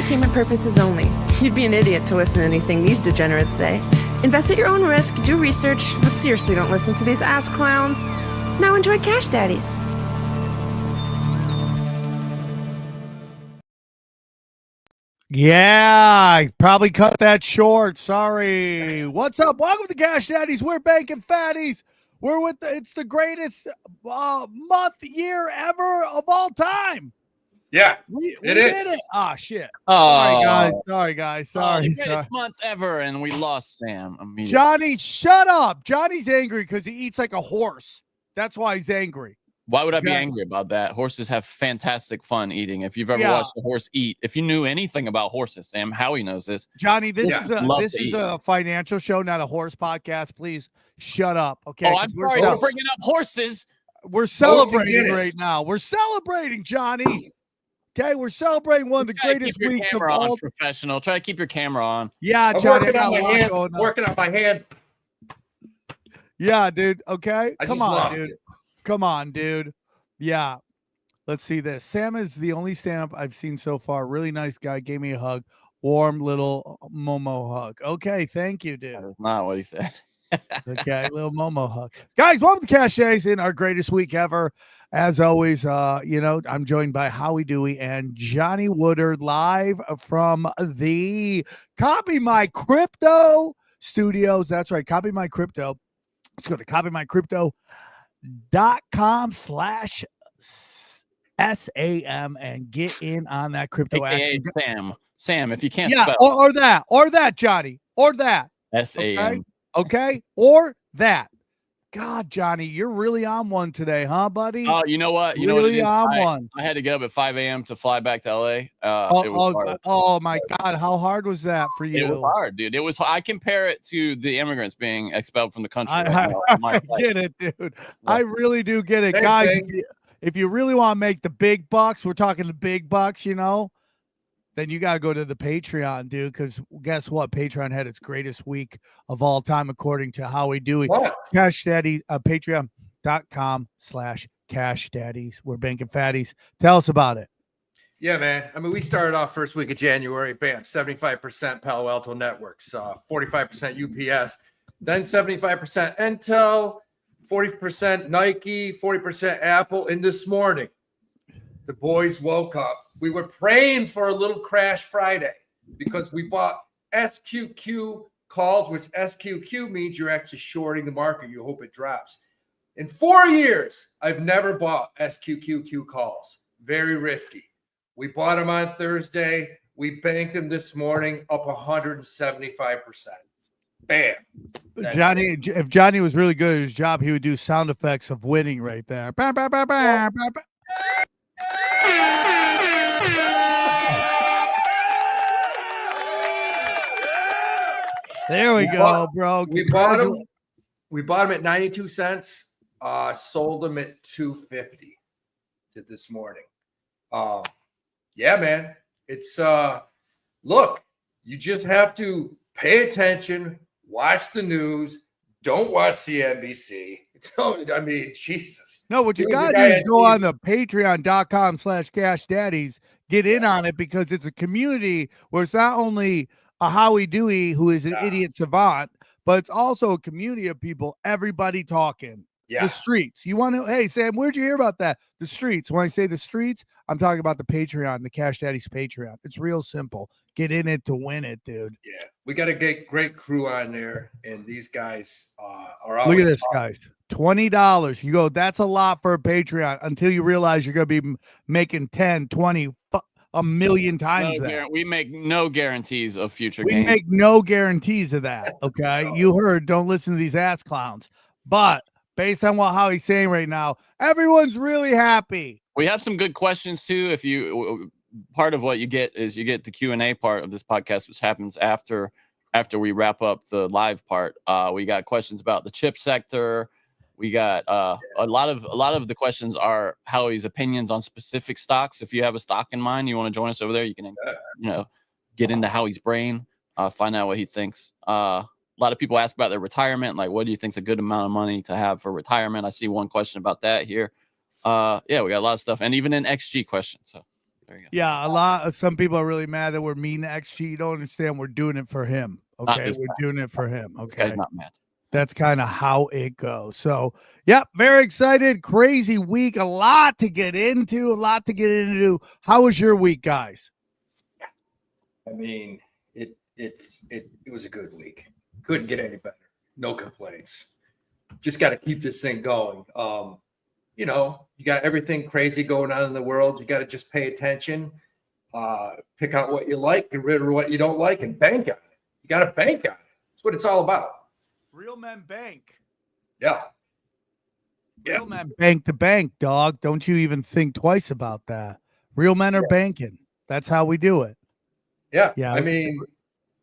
entertainment purposes only. You'd be an idiot to listen to anything these degenerates say. Invest at your own risk, do research, but seriously don't listen to these ass clowns. Now enjoy Cash Daddies. Yeah, I probably cut that short. Sorry. What's up? Welcome to Cash Daddies. We're banking fatties. We're with it's the greatest month, year ever of all time. Yeah, we it did is. it. Oh shit. Oh. Sorry guys. Sorry. The greatest month ever, and we lost Sam immediately. Johnny, shut up. Johnny's angry because he eats like a horse. That's why he's angry. Why would I be angry about that? Horses have fantastic fun eating. If you've ever watched a horse eat, if you knew anything about horses, Sam, Howie knows this. Johnny, this is a financial show, not a horse podcast. Please shut up. Okay. Oh, I'm sorry for bringing up horses. We're celebrating right now. We're celebrating, Johnny. Okay, we're celebrating one of the greatest weeks of all. Professional. Try to keep your camera on. Yeah, Johnny. Working on my hand. Yeah, dude. Okay. Come on, dude. Come on, dude. Yeah. Let's see this. Sam is the only stand-up I've seen so far. Really nice guy. Gave me a hug. Warm little Momo hug. Okay, thank you, dude. That's not what he said. Okay, little Momo hug. Guys, welcome to Cash Daddies in our greatest week ever. As always, I'm joined by Howie, Dewey, and Johnny Woodard live from the Copy My Crypto studios. That's right, Copy My Crypto. Let's go to copymycrypto.com/SAM and get in on that crypto action. Sam, if you can't spell. Or that, Johnny, or that. SAM. Okay, or that. God, Johnny, you're really on one today, huh, buddy? Oh, you know what? You really know what? On one. I had to get up at 5 a.m. to fly back to LA. Oh my God, how hard was that for you? It was hard, dude. It was. I compare it to the immigrants being expelled from the country. I get it, dude. Yeah. I really do get it, guys. If you really want to make the big bucks, we're talking the big bucks, then you got to go to the Patreon, dude, because guess what? Patreon had its greatest week of all time, according to Howie, Dewey. Cash Daddy, patreon.com/Cash Daddies. We're banking fatties. Tell us about it. Yeah, man. I mean, we started off first week of January, bam, 75% Palo Alto Networks, 45% UPS, then 75% Intel, 40% Nike, 40% Apple. And this morning, the boys woke up. We were praying for a little crash Friday because we bought SQQ calls, which SQQ means you're actually shorting the market. You hope it drops. In 4 years, I've never bought SQQQ calls. Very risky. We bought them on Thursday. We banked them this morning up 175%. Bam. Johnny, if Johnny was really good at his job, he would do sound effects of winning right there. Bah, bah, bah, bah, bah, bah. There we go, bro. We bought them at 92 cents. Sold them at 250 this morning. Yeah, man. It's look, you just have to pay attention, watch the news, don't watch CNBC. Jesus. No, what you got to do is go on the patreon.com/Cash Daddies, get in on it, because it's a community where it's not only a Howie Dewey who is an idiot savant, but it's also a community of people, everybody talking. Yeah. The streets. You want to, hey, Sam, where'd you hear about that? The streets. When I say the streets, I'm talking about the Patreon, the Cash Daddies Patreon. It's real simple. Get in it to win it, dude. Yeah. We got a great crew on there, and these guys are always. Look at this, guys. $20. You go, that's a lot for a Patreon until you realize you're going to be making 10, 20, a million times that. We make no guarantees of future gains. We make no guarantees of that, okay? You heard, don't listen to these ass clowns. But based on what Howie's saying right now, everyone's really happy. We have some good questions, too. If you part of what you get is you get the Q&A part of this podcast, which happens after we wrap up the live part. We got questions about the chip sector. We got a lot of the questions are Howie's opinions on specific stocks. If you have a stock in mind, you want to join us over there, you can get into Howie's brain, find out what he thinks. A lot of people ask about their retirement, like what do you think is a good amount of money to have for retirement? I see one question about that here. Yeah, we got a lot of stuff, and even an XG question. So There you go. Yeah, some people are really mad that we're mean to XG. You don't understand. We're doing it for him. Okay, this we're guy. doing it for him. This guy's Okay, not mad. that's kind of how it goes. So, yeah, very excited. Crazy week. A lot to get into. How was your week, guys? I mean, it was a good week. Couldn't get any better. No complaints. Just got to keep this thing going. You know, you got everything crazy going on in the world. You got to just pay attention, pick out what you like, get rid of what you don't like, and bank on it. You got to bank on it. That's what it's all about. Real men bank. Yeah. Real men bank to bank, dog. Don't you even think twice about that. Real men are banking. That's how we do it. Yeah. Yeah. I mean,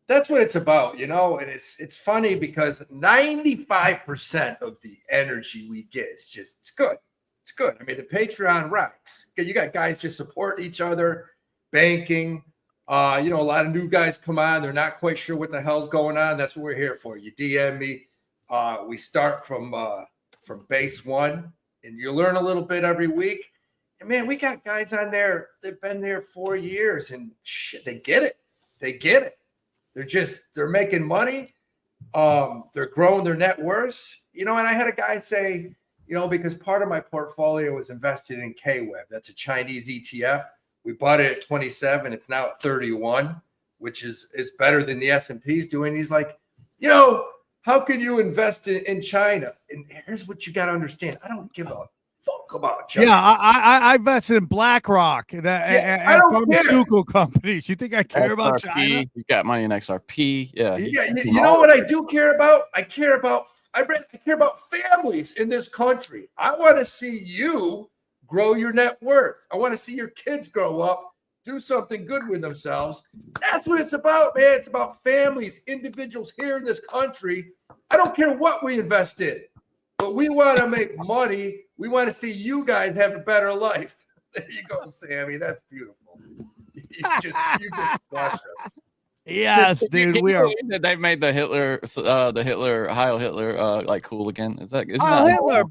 that's what it's about, you know, and it's funny because 95% of the energy we get is just, it's good. It's good. I mean, the Patreon rocks. You got guys just support each other, banking. You know, a lot of new guys come on. They're not quite sure what the hell's going on. That's what we're here for. You DM me. We start from base one, and you learn a little bit every week. And man, we got guys on there. They've been there 4 years, and shit, they get it. They get it. They're making money. They're growing their net worth. You know, and I had a guy say, you know, because part of my portfolio was invested in KWeb. That's a Chinese ETF. We bought it at 27. It's now at 31, which is better than the S&P's doing. He's like, you know, how can you invest in China? And here's what you got to understand. I don't give a fuck about China. Yeah, I invested in BlackRock and pharmaceutical companies. You think I care about China? He's got money in XRP. Yeah. You know what I do care about? I care about families in this country. I want to see you grow your net worth. I want to see your kids grow up, do something good with themselves. That's what it's about, man. It's about families, individuals here in this country. I don't care what we invest in, but we want to make money. We want to see you guys have a better life. There you go, Sammy. That's beautiful. You just crushed us. Yes, dude. We are. They've made the Heil Hitler, like cool again. Isn't Hitler.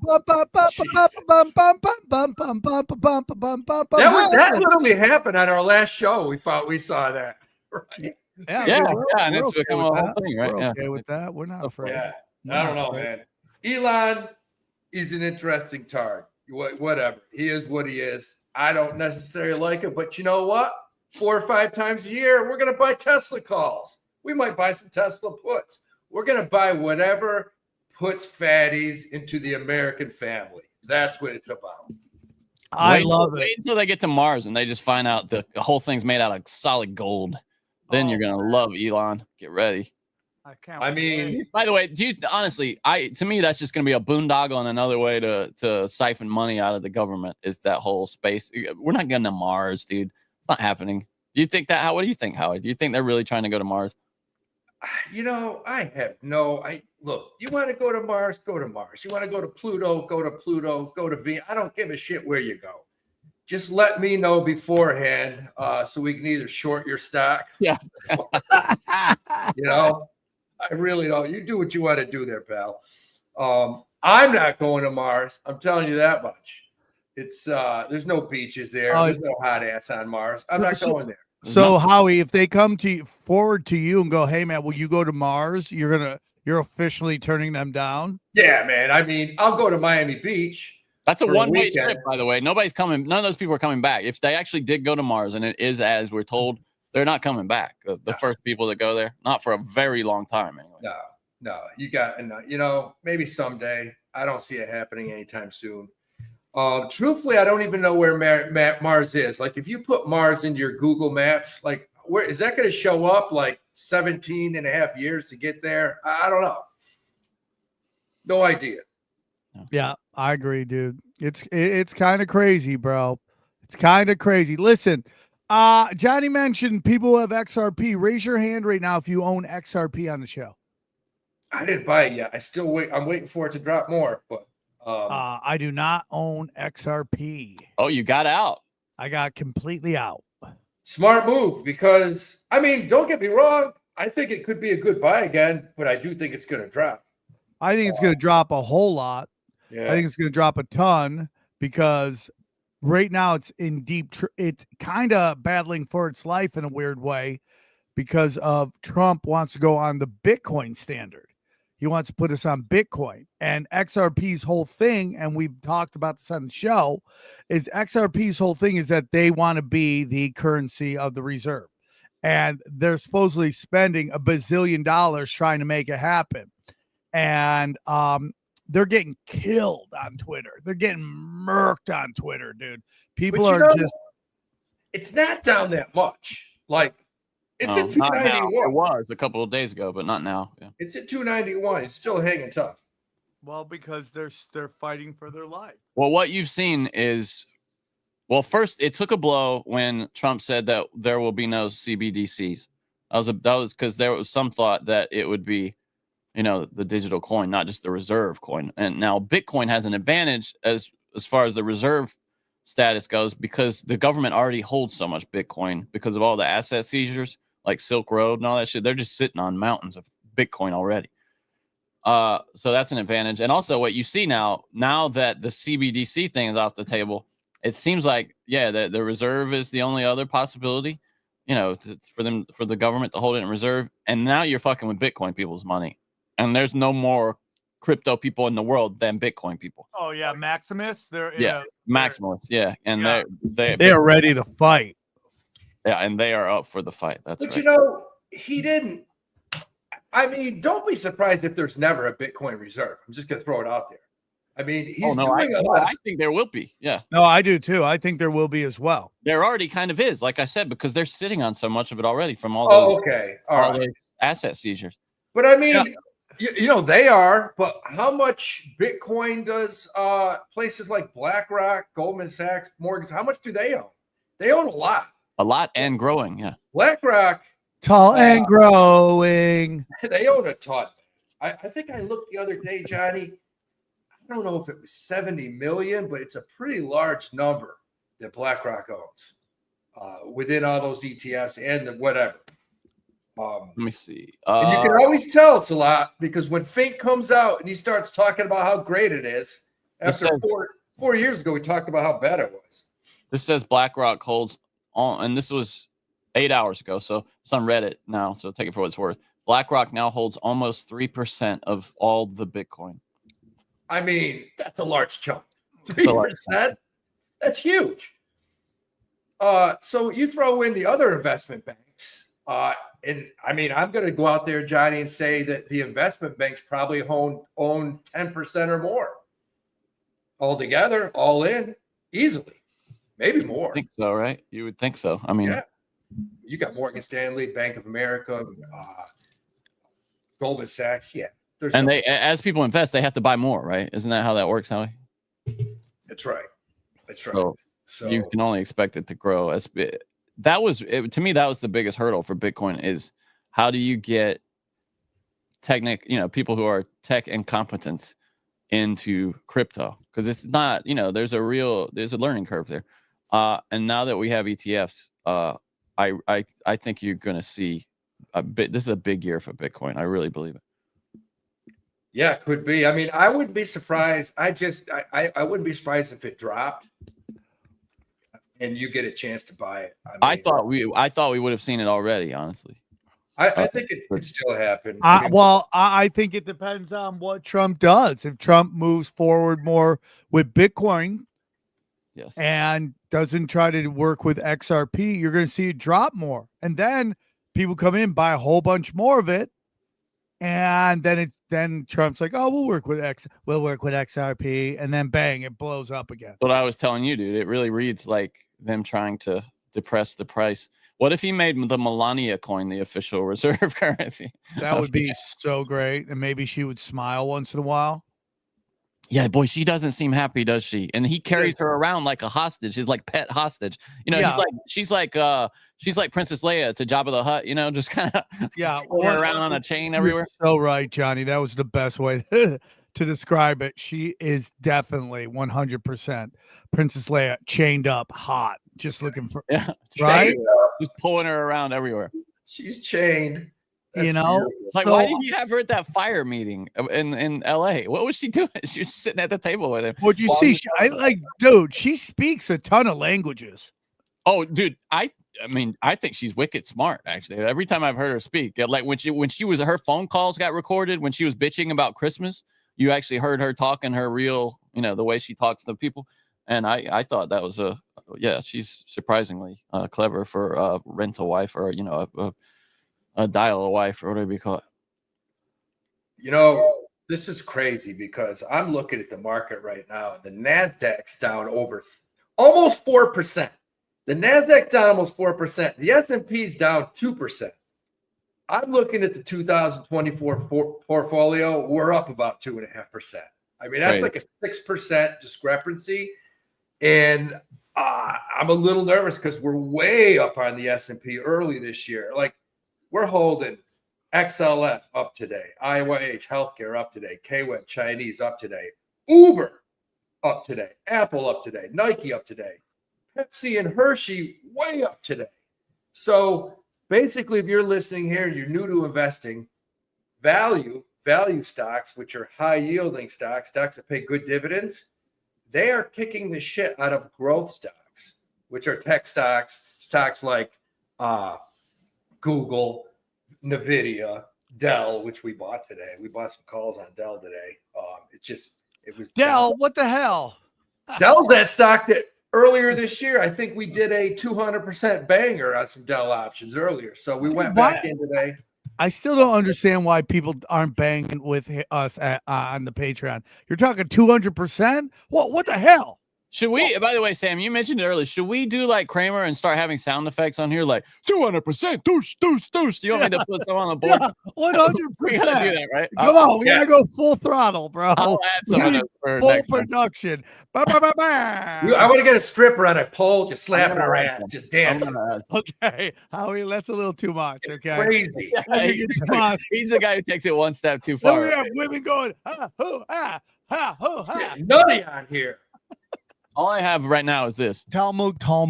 That literally happened on our last show. We thought we saw that. Right? Yeah, and it's become a whole thing, right? We're okay with that. We're not afraid. Yeah, I don't know, man. Elon is an interesting target. Whatever. He is what he is. I don't necessarily like it, but you know what? 4 or 5 times a year, we're going to buy Tesla calls. We might buy some Tesla puts. We're going to buy whatever puts fatties into the American family. That's what it's about. I love it. Wait until they get to Mars and they just find out the whole thing's made out of solid gold. Then you're going to love Elon. Get ready. I mean, by the way, to me, that's just going to be a boondoggle and another way to siphon money out of the government is that whole space. We're not getting to Mars, dude. It's not happening. Do you think that? What do you think, Howie? Do you think they're really trying to go to Mars? You know, look, you want to go to Mars, go to Mars. You want to go to Pluto, go to Pluto, go to Venus. I don't give a shit where you go. Just let me know beforehand so we can either short your stock. Yeah. You know, I really don't. You do what you want to do there, pal. I'm not going to Mars. I'm telling you that much. It's there's no beaches there. There's no hot ass on Mars. I'm not going there. So Howie, if they come forward to you and go, "Hey man, will you go to Mars?" You're officially turning them down. Yeah, man. I mean, I'll go to Miami Beach. That's a one-way trip, by the way. Nobody's coming. None of those people are coming back. If they actually did go to Mars, and it is as we're told, they're not coming back. The first people that go there, not for a very long time, anyway. No. You know, maybe someday. I don't see it happening anytime soon. Truthfully, I don't even know where Mars is. Like, if you put Mars into your Google Maps, like, where is that going to show up? Like 17 and a half years to get there? I don't know. No idea. Yeah, I agree, dude. It's kind of crazy, bro. It's kind of crazy. Listen, Johnny mentioned people who have XRP. Raise your hand right now if you own XRP on the show. I didn't buy it yet. I'm waiting for it to drop more, but I do not own XRP. Oh, you got out. I got completely out. Smart move, because I mean, don't get me wrong. I think it could be a good buy again, but I do think it's going to drop. I think it's going to drop a whole lot. Yeah. I think it's going to drop a ton because right now it's in it's kind of battling for its life in a weird way because of Trump wants to go on the Bitcoin standard. He wants to put us on Bitcoin, and XRP's whole thing, and we've talked about this on the show, is XRP's whole thing is that they want to be the currency of the reserve. And they're supposedly spending $1 bazillion trying to make it happen. And they're getting killed on Twitter. They're getting murked on Twitter, dude. People are just. It's not down that much. Like, it's at 291. It was a couple of days ago, but not now. Yeah. It's at 291. It's still hanging tough. Well, because they're fighting for their life. Well, what you've seen is, well, first it took a blow when Trump said that there will be no CBDCs. That was because there was some thought that it would be, the digital coin, not just the reserve coin. And now Bitcoin has an advantage as far as the reserve status goes, because the government already holds so much Bitcoin because of all the asset seizures, like Silk Road and all that shit. They're just sitting on mountains of Bitcoin already. So that's an advantage. And also what you see now that the CBDC thing is off the table, it seems like, the reserve is the only other possibility, for the government to hold it in reserve. And now you're fucking with Bitcoin people's money. And there's no more crypto people in the world than Bitcoin people. Oh yeah, Maximus. Maximalists. Yeah, and they are ready to fight. Yeah, and they are up for the fight. That's but right. He didn't. I mean, don't be surprised if there's never a Bitcoin reserve. I'm just gonna throw it out there. I mean, he's doing a lot. I think there will be. Yeah. No, I do too. I think there will be as well. There already kind of is, like I said, because they're sitting on so much of it already from all those. All right. Those asset seizures. But I mean. They are, but how much Bitcoin does places like BlackRock, Goldman Sachs, Morgan, how much do they own? They own a lot. A lot and growing, yeah. BlackRock. Tall and growing. They own a ton. I think I looked the other day, Johnny. I don't know if it was 70 million, but it's a pretty large number that BlackRock owns within all those ETFs and whatever. Let me see. And you can always tell it's a lot because when Fink comes out and he starts talking about how great it is, after 4 years ago, we talked about how bad it was. This says BlackRock holds on, and this was 8 hours ago, so it's on Reddit now, so take it for what it's worth. BlackRock now holds almost 3% of all the Bitcoin. I mean, that's a large chunk. 3%? That's huge. So you throw in the other investment banks, and I mean, I'm going to go out there, Johnny, and say that the investment banks probably own 10% or more altogether, all in, easily, maybe more. I think so, right? You would think so. I mean, you got Morgan Stanley, Bank of America, Goldman Sachs. Yeah, they, as people invest, they have to buy more, right? Isn't that how that works, Howie? That's right. So you can only expect it to grow as big. To me, that was the biggest hurdle for Bitcoin is how do you get people who are tech incompetent into crypto? Because it's not, there's a learning curve there. And now that we have ETFs, I think you're going to see this is a big year for Bitcoin. I really believe it. Yeah, it could be. I mean, I wouldn't be surprised. I wouldn't be surprised if it dropped and you get a chance to buy it. I thought we would have seen it already, honestly. I think it could still happen. I think it depends on what Trump does. If Trump moves forward more with Bitcoin, yes, and doesn't try to work with XRP, you're going to see it drop more. And then people come in, buy a whole bunch more of it. And then Trump's like, oh, we'll work with XRP. And then bang, it blows up again. What I was telling you, dude, it really reads like them trying to depress the price. What if he made the Melania coin the official reserve currency? That would be so great. And maybe she would smile once in a while. Yeah, boy, she doesn't seem happy, does she? And he carries her around like a hostage. He's like pet hostage. She's like Princess Leia to Jabba the Hutt. Just kind of around on a chain everywhere. You're so right, Johnny. That was the best way to describe it. She is definitely 100% Princess Leia, chained up, hot, just looking for right, just pulling her around everywhere. She's chained. you That's know, beautiful. Like, so, why did you have her at that fire meeting in LA? What was she doing? She was sitting at the table with him. what you Well, see, dude, she speaks a ton of languages. Oh, dude, I mean, I think she's wicked smart. Actually, every time I've heard her speak, like when she was her phone calls got recorded when she was bitching about Christmas, you actually heard her talking her real, the way she talks to people. And I thought that was she's surprisingly clever for a rental wife or a dial wife or whatever you call it. This is crazy because I'm looking at the market right now. The Nasdaq's down over almost 4%. The Nasdaq's down almost 4%. The S&P's down 2%. I'm looking at the 2024 portfolio. We're up about 2.5%. I mean, that's like a 6% discrepancy. And I'm a little nervous because we're way up on the S&P early this year. Like, we're holding XLF up today, IYH Healthcare up today, KWeb Chinese up today, Uber up today, Apple up today, Nike up today, Pepsi and Hershey way up today. So basically, if you're listening here and you're new to investing, value stocks, which are high yielding stocks that pay good dividends, they are kicking the shit out of growth stocks, which are tech stocks like Google, NVIDIA, Dell, which we bought today. We bought some calls on Dell today. It was Dell. What the hell? Dell's that stock that earlier this year, I think we did a 200% banger on some Dell options earlier. So we went back in today. I still don't understand why people aren't banging with us on the Patreon. You're talking 200%? What the hell? Should we, by the way, Sam, you mentioned it earlier. Should we do like Kramer and start having sound effects on here like 200%, douche, douche, douche? Do you want me to put some on the board? 100%. We gotta do that, right? Come on, we gotta go full throttle, bro. I'll add some of those for full next time. production. I want to get a stripper on a pole, just slapping her ass, just dancing. Okay, Howie, that's a little too much. Okay, Crazy. He's the guy who takes it one step too far. Then we have women going, Nutty on here. All I have right now is this. Talmud. No,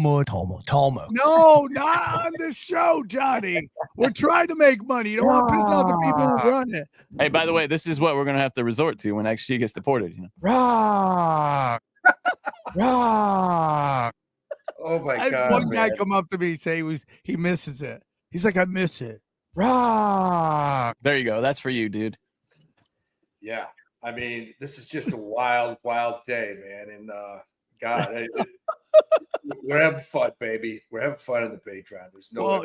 not on this show, Johnny. We're trying to make money. You don't want to piss off the people who run it. Hey, by the way, this is what we're gonna have to resort to when she gets deported. Rock. Oh my God! One guy come up to me say he misses it. He's like, I miss it. Rock. There you go. That's for you, dude. Yeah, I mean, this is just a wild day, man, and God, we're having fun, baby. We're having fun in the Patreon. There's no. Well,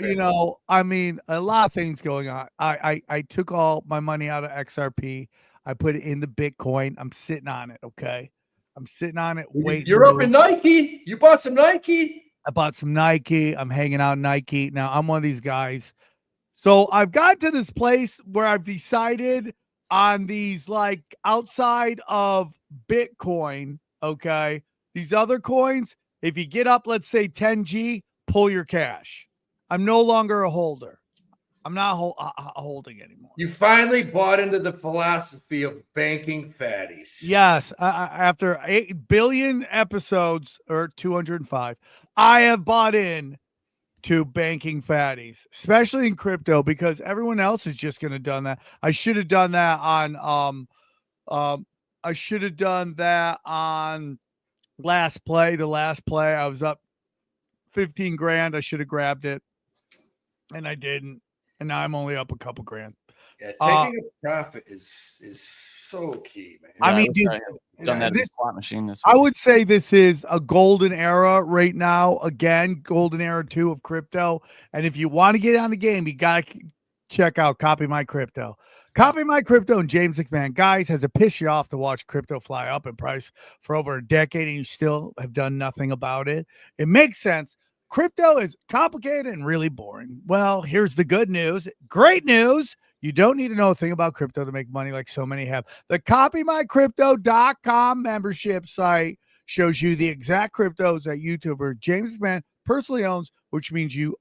I mean, a lot of things going on. I took all my money out of XRP. I put it in the Bitcoin. I'm sitting on it. Okay, I'm sitting on it. Waiting. You're up in Nike. You bought some Nike. I bought some Nike. I'm hanging out in Nike now. I'm one of these guys. So I've got to this place where I've decided on these like outside of Bitcoin. Okay. These other coins, if you get up, let's say 10G, pull your cash. I'm no longer a holder. I'm not holding anymore. You finally bought into the philosophy of banking fatties. Yes. After 8 billion episodes, or 205, I have bought in to banking fatties, especially in crypto, because everyone else is just going to done that. I should have done that on the last play. I was up 15 grand. I should have grabbed it, and I didn't. And now I'm only up a couple grand. Yeah, taking a profit is so key, man. I mean, dude, done that in the slot machine this week. I would say this is a golden era right now. Again, golden era 2 of crypto. And if you want to get on the game, you got to check out Copy My Crypto. Copy My Crypto and James McMahon. Guys, has it pissed you off to watch crypto fly up in price for over a decade and you still have done nothing about it? It makes sense. Crypto is complicated and really boring. Well, here's the good news. Great news. You don't need to know a thing about crypto to make money like so many have. The CopyMyCrypto.com membership site shows you the exact cryptos that YouTuber James McMahon personally owns, which means you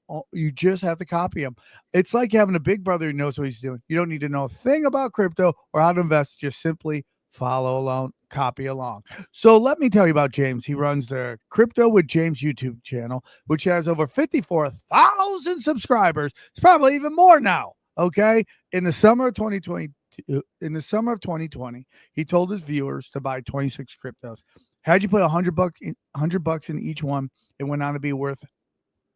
just have to copy him. It's like having a big brother who knows what he's doing. You don't need to know a thing about crypto or how to invest. Just simply follow along, copy along. So let me tell you about James. He runs the Crypto with James YouTube channel, which has over 54,000 subscribers. It's probably even more now. Okay. In the summer of 2020, he told his viewers to buy 26 cryptos. Had you put $100 in each one, it went on to be worth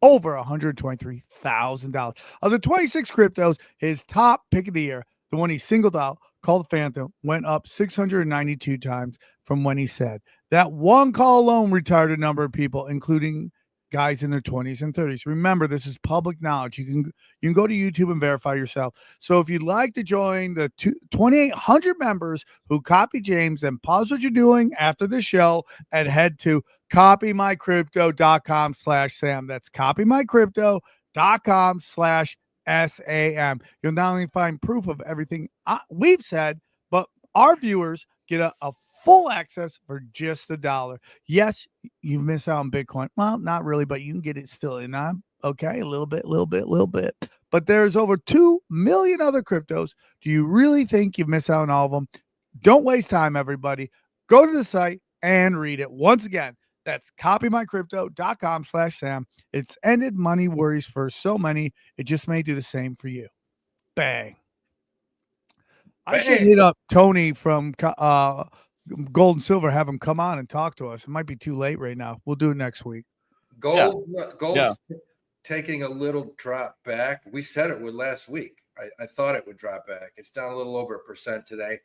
over $123,000. Of the 26 cryptos, his top pick of the year, the one he singled out, called Phantom, went up 692 times from when he said. That one call alone retired a number of people, including guys in their 20s and 30s. Remember, this is public knowledge. You can go to YouTube and verify yourself. So if you'd like to join the 2,800 members who copy James, then pause what you're doing after the show and head to copymycrypto.com/Sam. That's copymycrypto.com/SAM. You'll not only find proof of everything we've said, but our viewers get a full access for just $1. Yes, you miss out on Bitcoin. Well, not really, but you can get it still in on. Okay, a little bit. But there's over 2 million other cryptos. Do you really think you miss out on all of them? Don't waste time, everybody. Go to the site and read it. Once again, that's copymycrypto.com/Sam. It's ended money worries for so many. It just may do the same for you. Bang. I should hit up Tony from Gold and Silver, have him come on and talk to us. It might be too late right now. We'll do it next week. Gold's taking a little drop back. We said it would last week. I thought it would drop back. It's down a little over 1% today.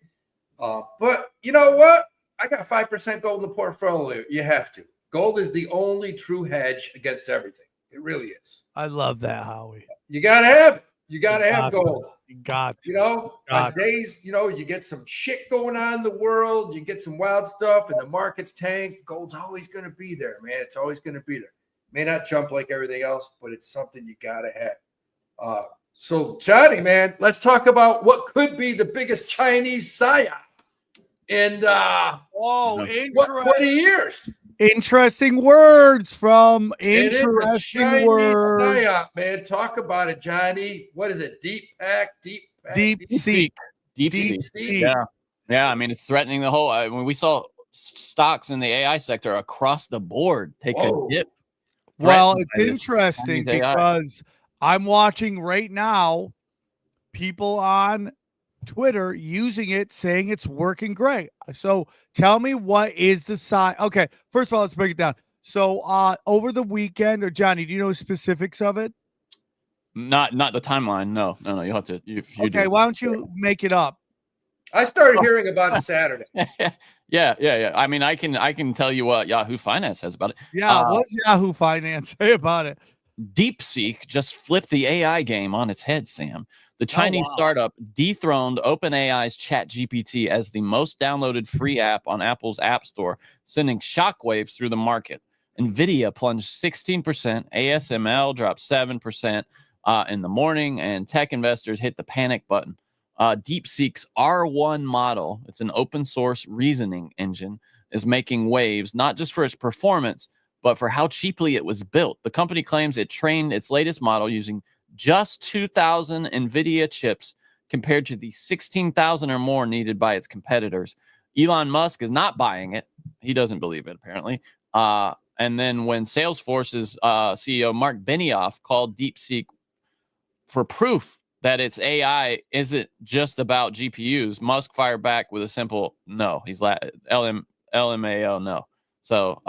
But you know what? I got 5% gold in the portfolio. You have to. Gold is the only true hedge against everything. It really is. I love that, Howie. You got to have it. You got to have gold. You got to. You know, on days, you get some shit going on in the world, you get some wild stuff, and the market's tank. Gold's always going to be there, man. It's always going to be there. May not jump like everything else, but it's something you got to have. So, Johnny, man, let's talk about what could be the biggest Chinese psyop in 20 years. Interesting words from interesting words. Psyop, man. Talk about it, Johnny. What is it? DeeSeek. Yeah. I mean, it's threatening the whole. We saw stocks in the AI sector across the board take a dip. Well, it's interesting because I'm watching right now people on Twitter using it, saying it's working great. So tell me, what is the size? Okay, first of all, let's break it down. So over the weekend, or Johnny, do you know specifics of it? Not the timeline. No. You'll have to. Okay, why don't you make it up? I started hearing about it Saturday. Yeah. I mean, I can tell you what Yahoo Finance has about it. Yeah, what's Yahoo Finance say about it? DeepSeek just flipped the AI game on its head, Sam. The Chinese startup dethroned OpenAI's ChatGPT as the most downloaded free app on Apple's App Store, sending shockwaves through the market. NVIDIA plunged 16%, ASML dropped 7% in the morning, and tech investors hit the panic button. DeepSeek's R1 model, it's an open source reasoning engine, is making waves not just for its performance, but for how cheaply it was built. The company claims it trained its latest model using just 2,000 NVIDIA chips compared to the 16,000 or more needed by its competitors. Elon Musk is not buying it. He doesn't believe it, apparently. And then when Salesforce's CEO Mark Benioff called DeepSeek for proof that its AI isn't just about GPUs, Musk fired back with a simple no. He's LMAO, no. So,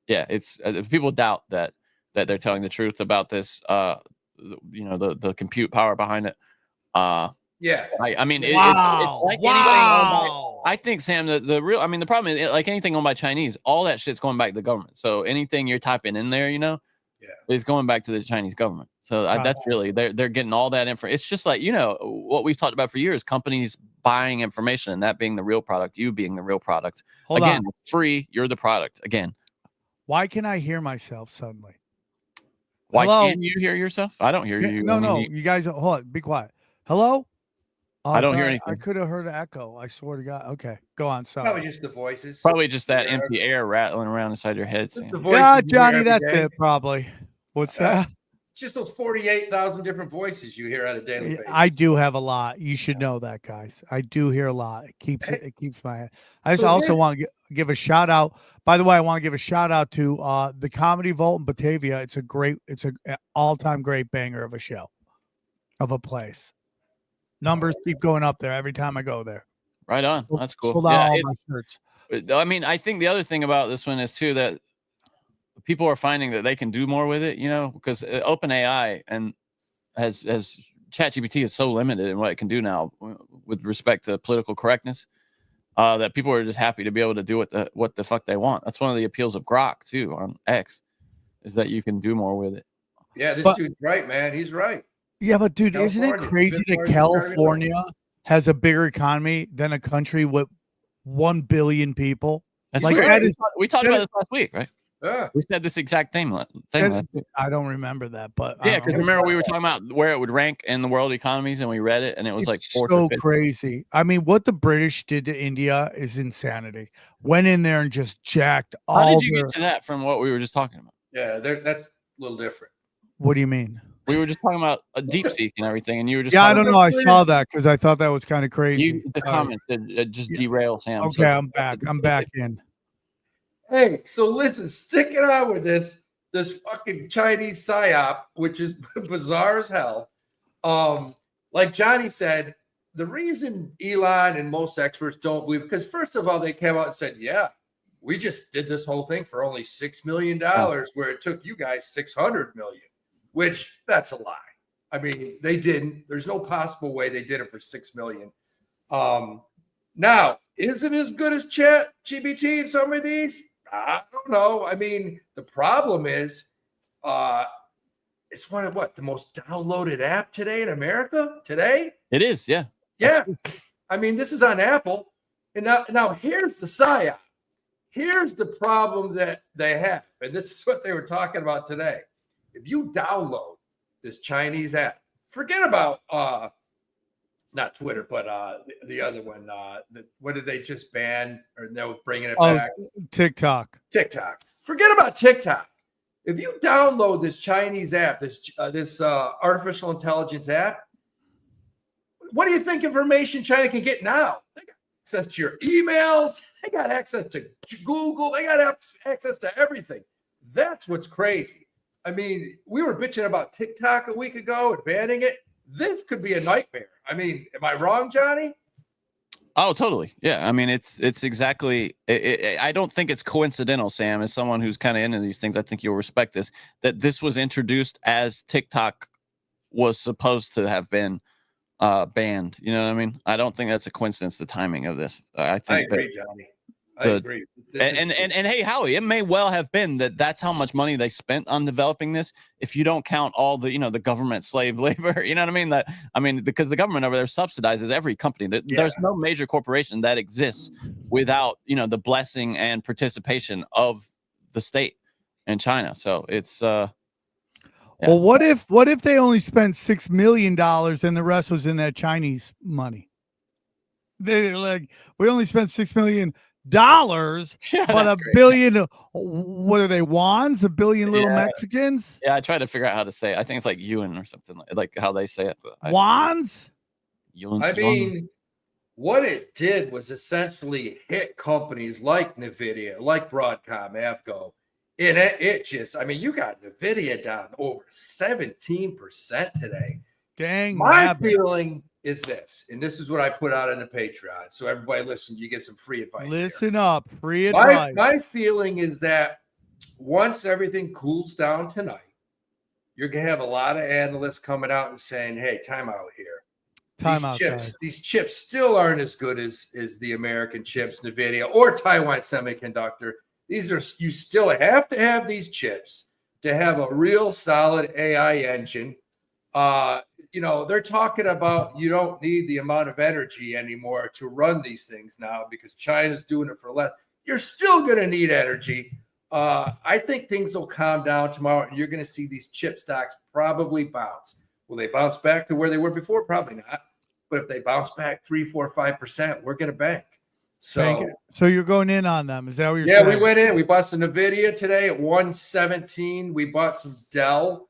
it's people doubt that they're telling the truth about this. The compute power behind it. I mean, it's like anything owned by, I think, Sam, the problem is, like anything owned by Chinese, all that shit's going back to the government. So anything you're typing in there, is going back to the Chinese government. So that's really, they're getting all that info. It's just like, what we've talked about for years, companies buying information and that being the real product, you being the real product. Hold on. Free, you're the product. Again. Why can I hear myself suddenly? Why can't you hear yourself? I don't hear you. No. You guys, hold on. Be quiet. Hello? I don't hear anything. I could have heard an echo. I swear to God. Okay, go on. Sorry. Probably just the voices. Probably just that empty air rattling around inside your head. Yeah, Johnny, that's it. Probably. What's that? Just those 48,000 different voices you hear on a daily basis. I do have a lot. You should know that, guys. I do hear a lot. It keeps my head. I also want to give a shout out. By the way, I want to give a shout out to the Comedy Vault in Batavia. It's an all-time great banger of a show. of a place. Numbers keep going up there every time I go there. Right on. That's cool. Sold out all my shirts. I mean, I think the other thing about this one is too that people are finding that they can do more with it, because OpenAI and has ChatGPT is so limited in what it can do now with respect to political correctness, that people are just happy to be able to do what the fuck they want. That's one of the appeals of Grok too on X, is that you can do more with it. Yeah, this dude's right, man. He's right. Yeah, but dude, isn't it crazy that California has a bigger economy than a country with 1 billion people? That's like weird. We talked about this last week, right? Yeah. We said this exact thing. I don't remember that, but yeah, because remember we were talking about where it would rank in the world economies, and we read it, and it was like so crazy. I mean, what the British did to India is insanity. Went in there and just jacked all. How did you get to that from what we were just talking about? Yeah, that's a little different. What do you mean? We were just talking about a DeeSeek and everything, and you were just I don't know. I saw that because I thought that was kind of crazy. The comments that just derail Sam. Okay, I'm back. I'm back in. Hey, so listen, sticking on with this fucking Chinese psyop, which is bizarre as hell. Like Johnny said, the reason Elon and most experts don't believe, because first of all, they came out and said, yeah, we just did this whole thing for only $6 million, where it took you guys $600 million, which that's a lie. I mean, they didn't. There's no possible way they did it for $6 million. Now, is it as good as ChatGPT in some of these? I don't know. I mean, the problem is, it's one of the most downloaded app today in America today. It is, yeah. Yeah. I mean, this is on Apple. And now here's the psyop. Here's the problem that they have. And this is what they were talking about today. If you download this Chinese app, forget about not Twitter, but the other one. What did they just ban? Or they were bringing it back? TikTok. Forget about TikTok. If you download this Chinese app, this artificial intelligence app, what do you think information China can get now? They got access to your emails. They got access to Google. They got access to everything. That's what's crazy. I mean, we were bitching about TikTok a week ago and banning it. This could be a nightmare. I mean, am I wrong, Johnny? Oh, totally. Yeah. I mean, it's exactly. I don't think it's coincidental, Sam. As someone who's kind of into these things, I think you'll respect this. That this was introduced as TikTok was supposed to have been banned. You know what I mean? I don't think that's a coincidence. The timing of this. I agree, Johnny. I agree. And hey, Howie, it may well have been that's how much money they spent on developing this. If you don't count all the, the government slave labor, you know what I mean? Because the government over there subsidizes every company. There's no major corporation that exists without, the blessing and participation of the state in China. So it's, yeah. Well, what if they only spent $6 million and the rest was in that Chinese money? They're like, we only spent $6 million. But $1 billion, what are they, wands? $1 billion little Mexicans? Yeah, I try to figure out how to say it. I think it's like yuan or something, like how they say it. Wands? I mean, what it did was essentially hit companies like NVIDIA, like Broadcom, Avgo. And it just, I mean, you got NVIDIA down over 17% today. Dang. My feeling is this, and this is what I put out on the Patreon. So everybody listen, you get some free advice. Listen up, free advice. My feeling is that once everything cools down tonight, you're gonna have a lot of analysts coming out and saying, hey, time out here. These chips still aren't as good as the American chips, NVIDIA or Taiwan Semiconductor. You still have to have these chips to have a real solid AI engine. They're talking about you don't need the amount of energy anymore to run these things now because China's doing it for less. You're still going to need energy. I think things will calm down tomorrow, and you're going to see these chip stocks probably bounce. Will they bounce back to where they were before? Probably not. But if they bounce back 3, 4, 5%, we're going to bank. So you're going in on them. Is that what you're saying? Yeah, we went in. We bought some NVIDIA today at 117. We bought some Dell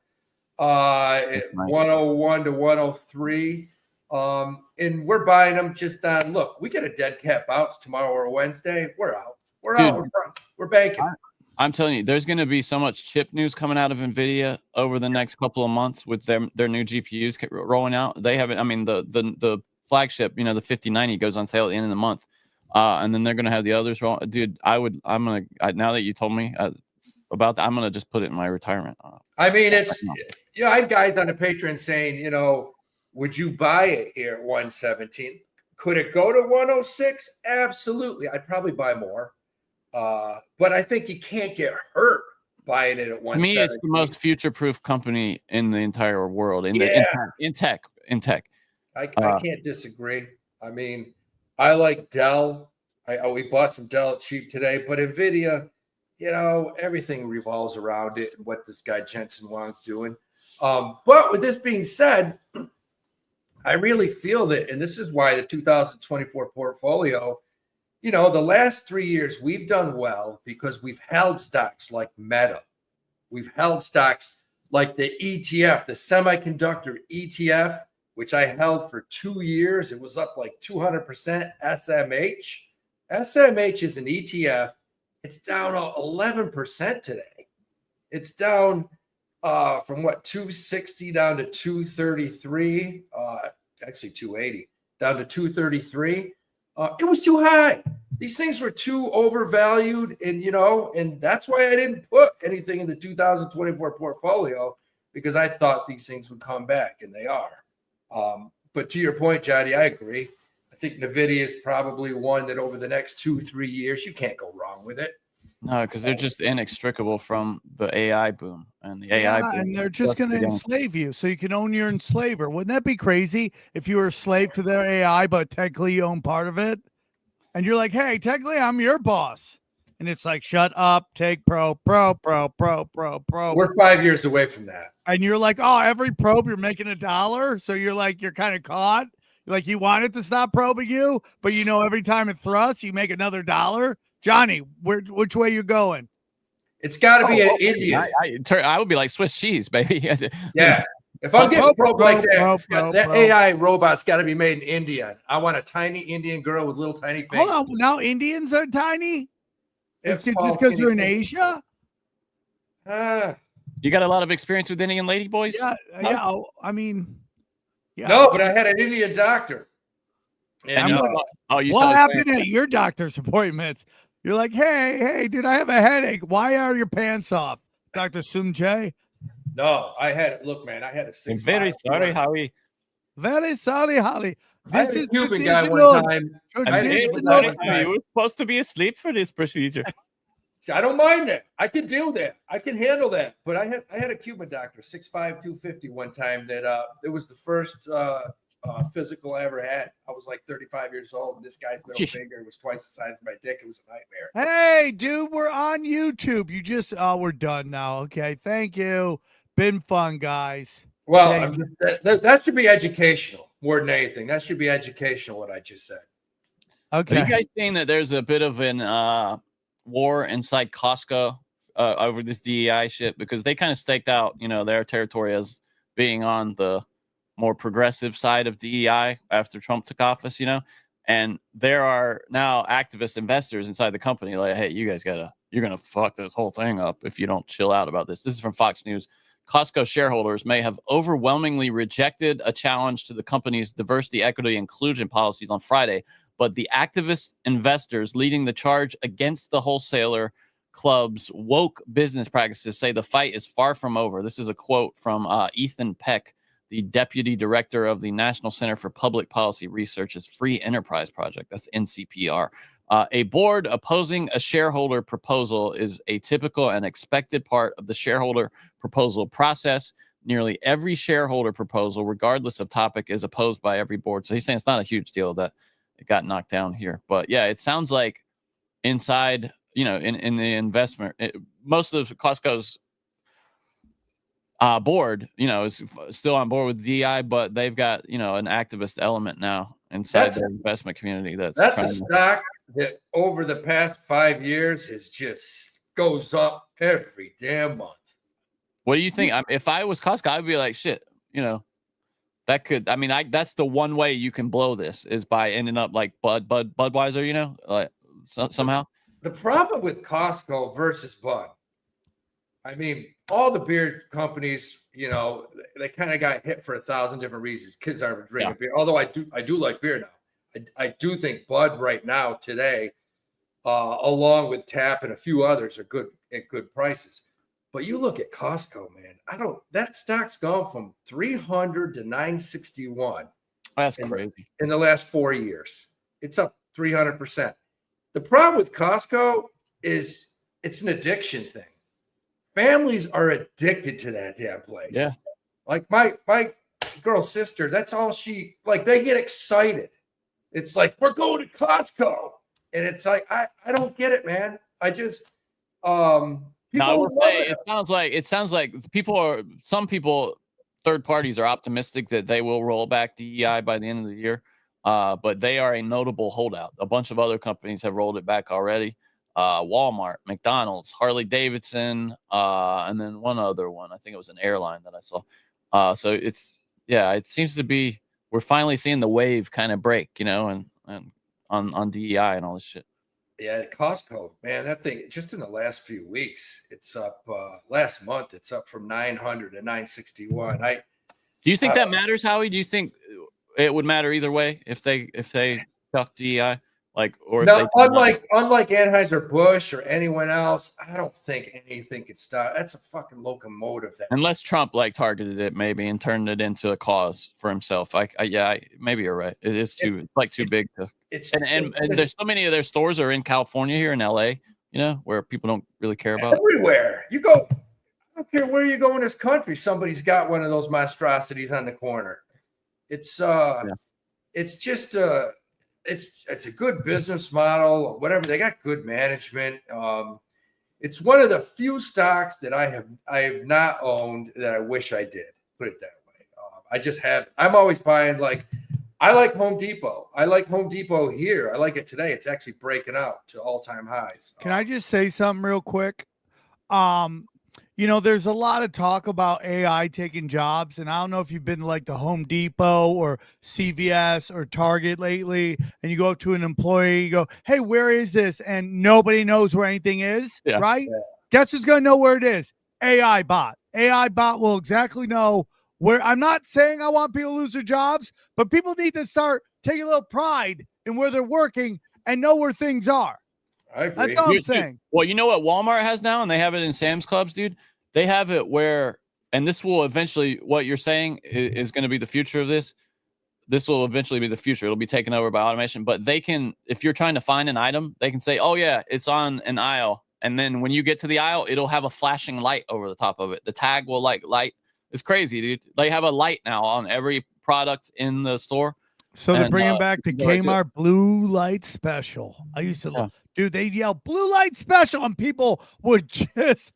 at 101 to 103. And we're buying them just on, look, we get a dead cat bounce tomorrow or Wednesday. We're out. We're banking. I'm telling you, there's going to be so much chip news coming out of NVIDIA over the next couple of months with their new GPUs rolling out. They haven't. I mean, the flagship, the 5090 goes on sale at the end of the month, and then they're going to have the others roll. Dude, now that you told me about that, I'm gonna just put it in my retirement. I mean, it's I had guys on the Patreon saying, would you buy it here at 117? Could it go to 106? Absolutely. I'd probably buy more. But I think you can't get hurt buying it at 117. Me, it's the most future-proof company in the entire world. In tech. I can't disagree. I mean, I like Dell. We bought some Dell cheap today, but NVIDIA, everything revolves around it and what this guy Jensen Huang's doing. But with this being said, I really feel that, and this is why the 2024 portfolio, the last 3 years we've done well because we've held stocks like Meta. We've held stocks like the ETF, the semiconductor ETF, which I held for 2 years. It was up like 200%. SMH. SMH is an ETF. It's down 11% today. It's down from 260 down to 233, actually 280, down to 233. It was too high. These things were too overvalued, and that's why I didn't put anything in the 2024 portfolio, because I thought these things would come back, and they are. But to your point, Johnny, I agree. I think NVIDIA is probably one that over the next 2-3 years, you can't go wrong with it. No, because they're just inextricable from the AI boom and the AI boom. And they're just going to enslave you so you can own your enslaver. Wouldn't that be crazy if you were a slave to their AI, but technically you own part of it? And you're like, hey, technically I'm your boss. And it's like, shut up, take pro. We're 5 years away from that. And you're like, oh, every probe you're making $1. So you're like, you're kind of caught. Like you want it to stop probing you, but every time it thrusts, you make another $1. Johnny, which way you going? It's got to be an Indian. I would be like Swiss cheese, baby. Yeah. If I'm getting probed like that, that AI robot's got to be made in India. I want a tiny Indian girl with little tiny face. Hold on. Now Indians are tiny? Just because you're in Asia? You got a lot of experience with Indian lady boys? Yeah. I mean, yeah. No, but I had an Indian doctor. And, what happened at your doctor's appointments? You're like, hey, dude, I have a headache. Why are your pants off, Dr. Sumjay? No, I had a 6'5". I'm very sorry, Howie. Very sorry, Howie. This is Cuban guy one time. You were supposed to be asleep for this procedure. See, I don't mind that. I can deal with that. I can handle that. But I had a Cuban doctor, 6'5", 250 one time. That it was the first physical I ever had. I was like 35 years old. And this guy's middle finger was twice the size of my dick. It was a nightmare. Hey, dude, we're on YouTube. You just we're done now. Okay, thank you. Been fun, guys. Well, that should be educational more than anything. That should be educational, what I just said. Okay. Are you guys seeing that there's a bit of an war inside Costco over this DEI shit? Because they kind of staked out, their territory as being on the more progressive side of DEI after Trump took office, and there are now activist investors inside the company like, hey, you guys you're going to fuck this whole thing up if you don't chill out about this. This is from Fox News. Costco shareholders may have overwhelmingly rejected a challenge to the company's diversity, equity, inclusion policies on Friday, but the activist investors leading the charge against the wholesaler club's woke business practices say the fight is far from over. This is a quote from Ethan Peck, the deputy director of the National Center for Public Policy Research's Free Enterprise Project. That's NCPR. A board opposing a shareholder proposal is a typical and expected part of the shareholder proposal process. Nearly every shareholder proposal, regardless of topic, is opposed by every board. So he's saying it's not a huge deal that it got knocked down here. But yeah, it sounds like inside, in the investment, most of Costco's board, is still on board with DI, but they've got, an activist element now inside the investment community. That's a stock that over the past 5 years is just goes up every damn month. What do you think? If I was Costco, I'd be like, shit, that could, that's the one way you can blow this is by ending up like Budweiser, like somehow. the problem with Costco versus Bud, I mean, all the beer companies, you know, they kind of got hit for 1,000 different reasons. Kids are drinking beer. Although I do like beer now. I do think Bud right now today, along with Tap and a few others, are good at good prices. But you look at Costco, man. That stock's gone from 300 to 961. That's crazy. In the last 4 years, it's up 300%. The problem with Costco is it's an addiction thing. Families are addicted to that damn place. Yeah. Like my girl's sister, that's all she, like, they get excited. It's like, we're going to Costco. And it's like, I don't get it, man. I just, now, I will say, it sounds like some people, third parties are optimistic that they will roll back DEI by the end of the year. But they are a notable holdout. A bunch of other companies have rolled it back already. Walmart, McDonald's, Harley Davidson, and then one other one. I think it was an airline that I saw. So it seems to be, we're finally seeing the wave kind of break, you know, and on DEI and all this shit. Yeah, Costco, man, that thing just in the last few weeks, it's up. Last month, it's up from 900 to 961. Do you think that matters, Howie? Do you think it would matter either way if they chuck DEI? Like, or no, unlike Anheuser-Busch or anyone else, I don't think anything could stop. That's a fucking locomotive. Unless Trump like targeted it maybe and turned it into a cause for himself. Maybe you're right. It is too big to. And there's so many of their stores are in California here in LA, you know, where people don't really care about everywhere. You go, I don't care where you go in this country, somebody's got one of those monstrosities on the corner. It's just it's a good business model, whatever. They got good management. It's one of the few stocks that I have not owned that I wish I did. Put it that way. I just have. I'm always buying. Like, I like Home Depot. I like Home Depot here. I like it today. It's actually breaking out to all-time highs. Can I just say something real quick? You know, there's a lot of talk about AI taking jobs, and I don't know if you've been to like the Home Depot or CVS or Target lately, and you go up to an employee, you go, hey, where is this? And nobody knows where anything is, right? Yeah. Guess who's going to know where it is? AI bot. AI bot will exactly know where. I'm not saying I want people to lose their jobs, but people need to start taking a little pride in where they're working and know where things are. I agree. That's all I'm saying. Well, you know what Walmart has now, and they have it in Sam's Clubs, dude? They have it where, and this will eventually, what you're saying is going to be the future of this. This will eventually be the future. It'll be taken over by automation. But they can, if you're trying to find an item, they can say, oh, yeah, it's on an aisle. And then when you get to the aisle, it'll have a flashing light over the top of it. The tag will like light. It's crazy, dude. They have a light now on every product in the store. So they're bringing back the Kmart blue light special. I used to, dude, they'd yell blue light special, and people would just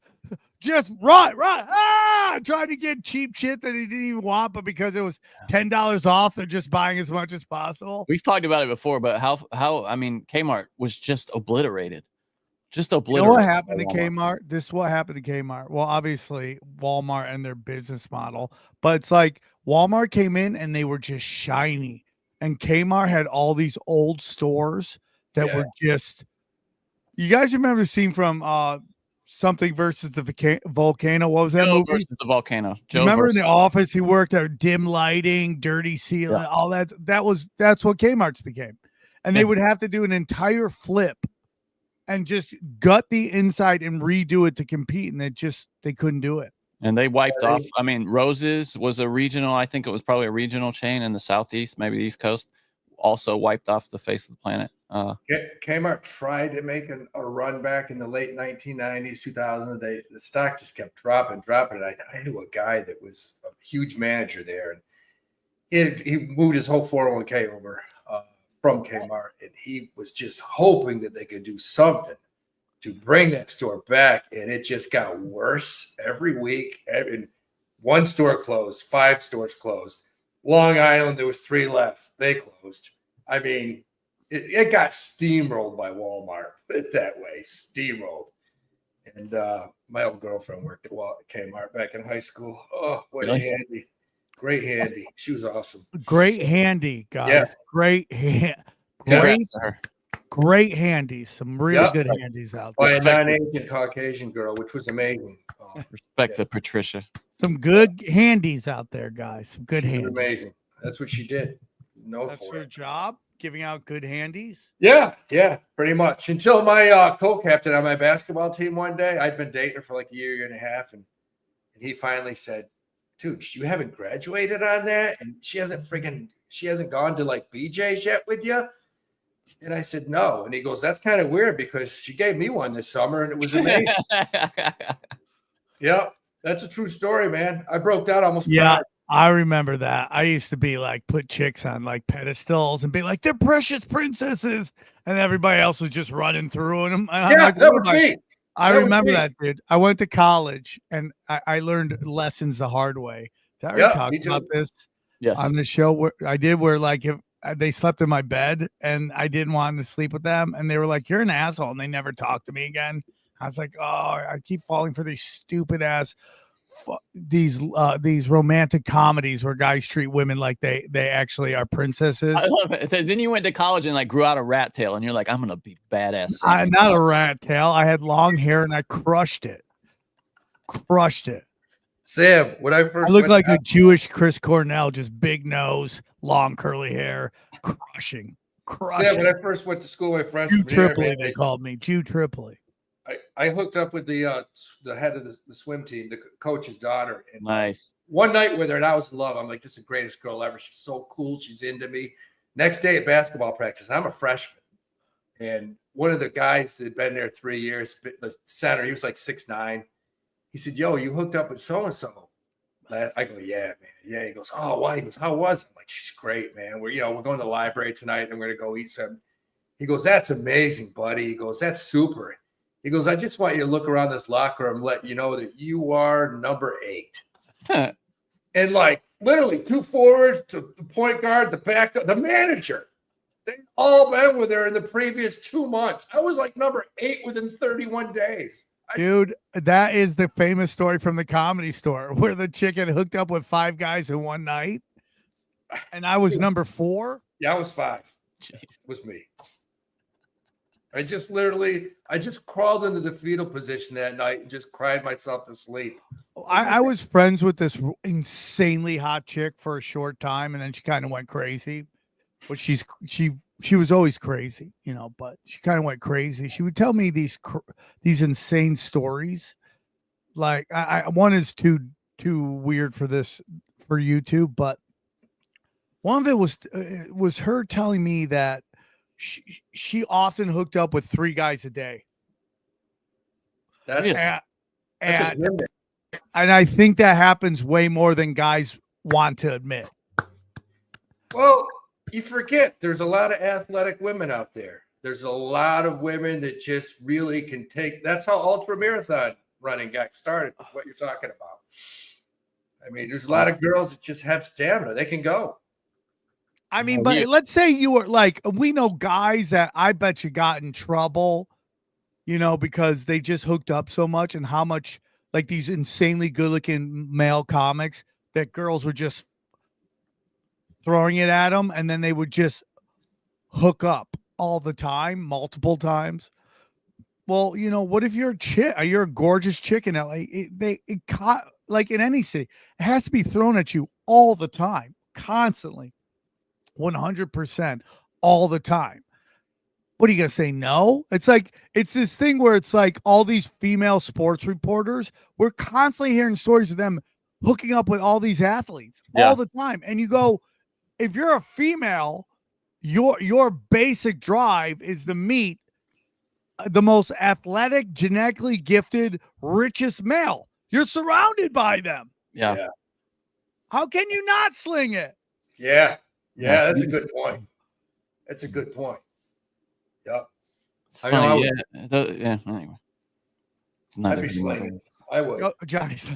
run, trying to get cheap shit that they didn't even want, but because it was $10 off, they're just buying as much as possible. We've talked about it before, but how I mean, Kmart was just obliterated. Just obliterated. You know what happened to Kmart? This is what happened to Kmart. Well, obviously Walmart and their business model, but it's like Walmart came in and they were just shiny. And Kmart had all these old stores that were just. You guys remember the scene from Something versus the Volcano? What was that movie? Versus the Volcano. Remember in The Office, he worked at dim lighting, dirty ceiling, all that. That's what Kmart's became, and they would have to do an entire flip and just gut the inside and redo it to compete, and they couldn't do it. And they wiped off. I mean, Rose's was a regional. I think it was probably a regional chain in the Southeast, maybe the East Coast. Also wiped off the face of the planet. Kmart tried to make a run back in the late 1990s, 2000s. The stock just kept dropping. I knew a guy that was a huge manager there, and he moved his whole 401k over from Kmart, and he was just hoping that they could do something to bring that store back, and it just got worse every week. One store closed, 5 stores closed. Long Island, there was 3 left. They closed. I mean, it got steamrolled by Walmart. Put it that way, steamrolled. And my old girlfriend worked at Kmart back in high school. Oh, what a handy. Great handy. She was awesome. Great handy, guys. Yeah. Great great handies, some really Yep. good handies out By there. a non-Asian Caucasian girl, which was amazing. Respect to Patricia. Some good handies out there, guys. Some good She was handies. amazing. That's what she did. No, That's for her it. job, giving out good handies. Yeah, pretty much. Until my co-captain on my basketball team one day, I'd been dating her for like a year and a half, and he finally said, "Dude, you haven't graduated on that, and she hasn't gone to like BJ's yet with you." And I said, "No," and he goes, "That's kind of weird because she gave me one this summer, and it was amazing." Yeah, that's a true story, man. I broke down almost. Yeah. Cried. I remember that. I used to be like, put chicks on like pedestals and be like, they're precious princesses. And everybody else was just running through them. And I'm Yeah, like, that what was am I- me. I That was remember me. that, dude. I went to college and I learned lessons the hard way. Did I already Yeah, talk me too. about this Yes. on the show? Where like if they slept in my bed and I didn't want to sleep with them and they were like, you're an asshole. And they never talked to me again. I was like, oh, I keep falling for these stupid ass these romantic comedies where guys treat women like they actually are princesses. I love it. Then you went to college and like grew out a rat tail, and you're like, I'm gonna be badass. I'm not a rat tail. I had long hair and I crushed it. Sam, when I first I look went like a Jewish Chris Cornell, just big nose, long curly hair, crushing. Sam, when I first went to school, my freshman Jew year, Tripoli, man, they called me Jew Tripoli. I hooked up with the head of the swim team, the coach's daughter. And Nice. one night with her, and I was in love. I'm like, this is the greatest girl ever. She's so cool. She's into me. Next day at basketball practice, I'm a freshman. And one of the guys that had been there 3 years, the center, he was like 6'9". He said, yo, you hooked up with so-and-so. I go, yeah, man. Yeah. He goes, oh, why? He goes, how was it? I'm like, she's great, man. We're going to the library tonight and we're going to go eat something. He goes, that's amazing, buddy. He goes, that's super. He goes, I just want you to look around this locker room and let you know that you are number 8. And like literally 2 forwards, the point guard, the backup, the manager. They all been with her in the previous 2 months. I was like number 8 within 31 days. Dude, that is the famous story from the Comedy Store where the chick had hooked up with 5 guys in one night. And I was number 4. Yeah, I was 5. Jeez. It was me. I just crawled into the fetal position that night and just cried myself to sleep. I was friends with this insanely hot chick for a short time, and then she kind of went crazy. But she was always crazy, but she kind of went crazy. She would tell me these insane stories. Like one is too weird for YouTube, but one of it was her telling me that she often hooked up with 3 guys a day. That's a gimmick. And I think that happens way more than guys want to admit. Well, you forget there's a lot of athletic women out there. There's a lot of women that just really can take. That's how ultra marathon running got started. What you're talking about. I mean, there's a lot of girls that just have stamina. They can go. I mean, but let's say you were like, we know guys that I bet you got in trouble, because they just hooked up so much, and how much like these insanely good looking male comics that girls were just throwing it at them, and then they would just hook up all the time, multiple times. Well, what if you're a chick? You're a gorgeous chick in LA. Like in any city, it has to be thrown at you all the time, constantly. 100% all the time. What are you gonna say? No? It's this thing where it's like all these female sports reporters, we're constantly hearing stories of them hooking up with all these athletes all the time. And you go, if you're a female, your basic drive is to meet the most athletic, genetically gifted, richest male. You're surrounded by them. Yeah. How can you not sling it? Yeah, that's a good point. That's a good point. Yep. It's funny. Anyway, it's not. I'd be slinging. I would. Johnny's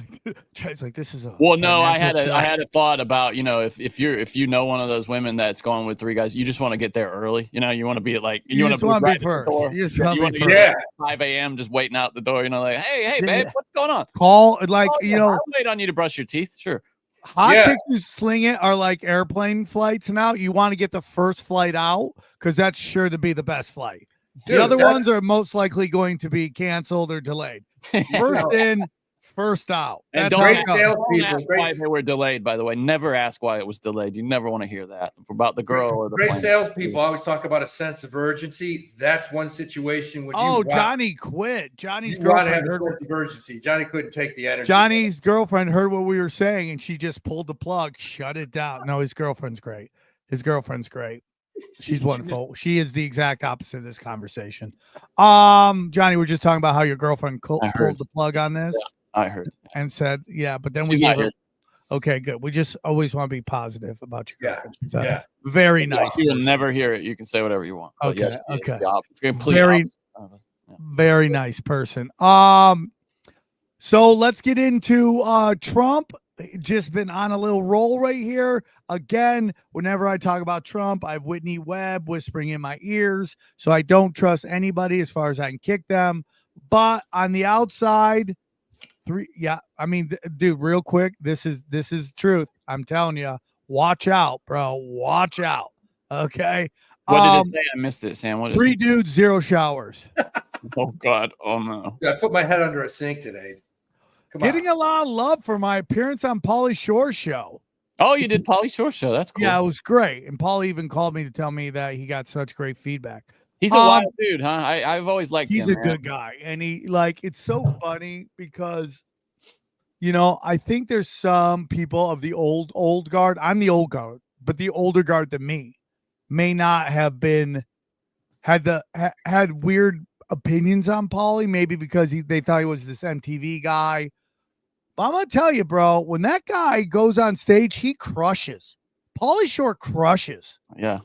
like, this is a. Well, no, I had a thought about, if you know one of those women that's going with 3 guys, you just want to get there early. You want to be like, you want to be first. You want to be at 5 a.m. just waiting out the door. Like, hey, babe, what's going on? Call like I'll wait on you to brush your teeth. Sure. Hot chicks who sling it are like airplane flights now. You want to get the first flight out because that's sure to be the best flight. Dude, the other that's- ones are most likely going to be canceled or delayed. First in, first out. And That's don't how it great goes. sales Don't people. ask why they were delayed, by the way. Never ask why it was delayed. You never want to hear that about the girl or the Great plane. salespeople always talk about a sense of urgency. That's one situation when Oh, Johnny quit. Johnny's you want to have girlfriend a heard what, sense of urgency. Johnny couldn't take the energy. Johnny's girlfriend heard what we were saying, and she just pulled the plug, shut it down. No, his girlfriend's great. His girlfriend's great. She's wonderful. She is the exact opposite of this conversation. Johnny, we're just talking about how your girlfriend pulled the plug on this. I heard. And said, yeah, but then She's we not gave her. here. Okay, good. We just always want to be positive about your Yeah, girlfriend. She's a yeah. very nice. You will person. never hear it. You can say whatever you want. But Okay, yes, she is okay. the opposite. Complete Very- opposite of it. Yeah. Very nice person. So let's get into Trump. Just been on a little roll right here. Again, whenever I talk about Trump, I have Whitney Webb whispering in my ears. So I don't trust anybody as far as I can kick them. But on the outside, dude, real quick, this is truth. I'm telling you, watch out, bro. Watch out. Okay. What did it say? I missed it, Sam. What did it 3 say? dudes, 0 showers. Oh God. Oh no. I put my head under a sink today. Come Getting on. a lot of love for my appearance on Pauly Shore's show. Oh, you did Pauly Shore show. That's cool. Yeah, it was great. And Paul even called me to tell me that he got such great feedback. He's a wild dude, huh? I've always liked He's him. a good guy. And it's so funny because, I think there's some people of the old guard. I'm the old guard, but the older guard than me may not have had weird opinions on Pauly, maybe because they thought he was this MTV guy. But I'm gonna tell you, bro, when that guy goes on stage, he crushes. Pauly Shore crushes. Yeah.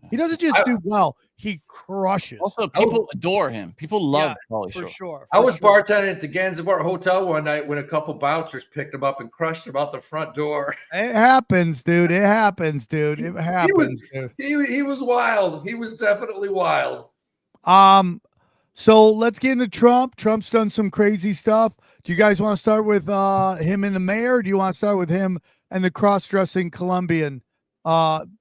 He doesn't just do well; he crushes. Also, people adore him. People love Pauly for Shore. sure. I was bartending at the Gansevoort Hotel one night when a couple bouncers picked him up and crushed him out the front door. It happens, dude. It happens, dude. It happens, dude. He was wild. He was definitely wild. So let's get into Trump. Trump's done some crazy stuff. Do you guys want to start with him and the mayor? Or do you want to start with him and the cross-dressing Colombian president?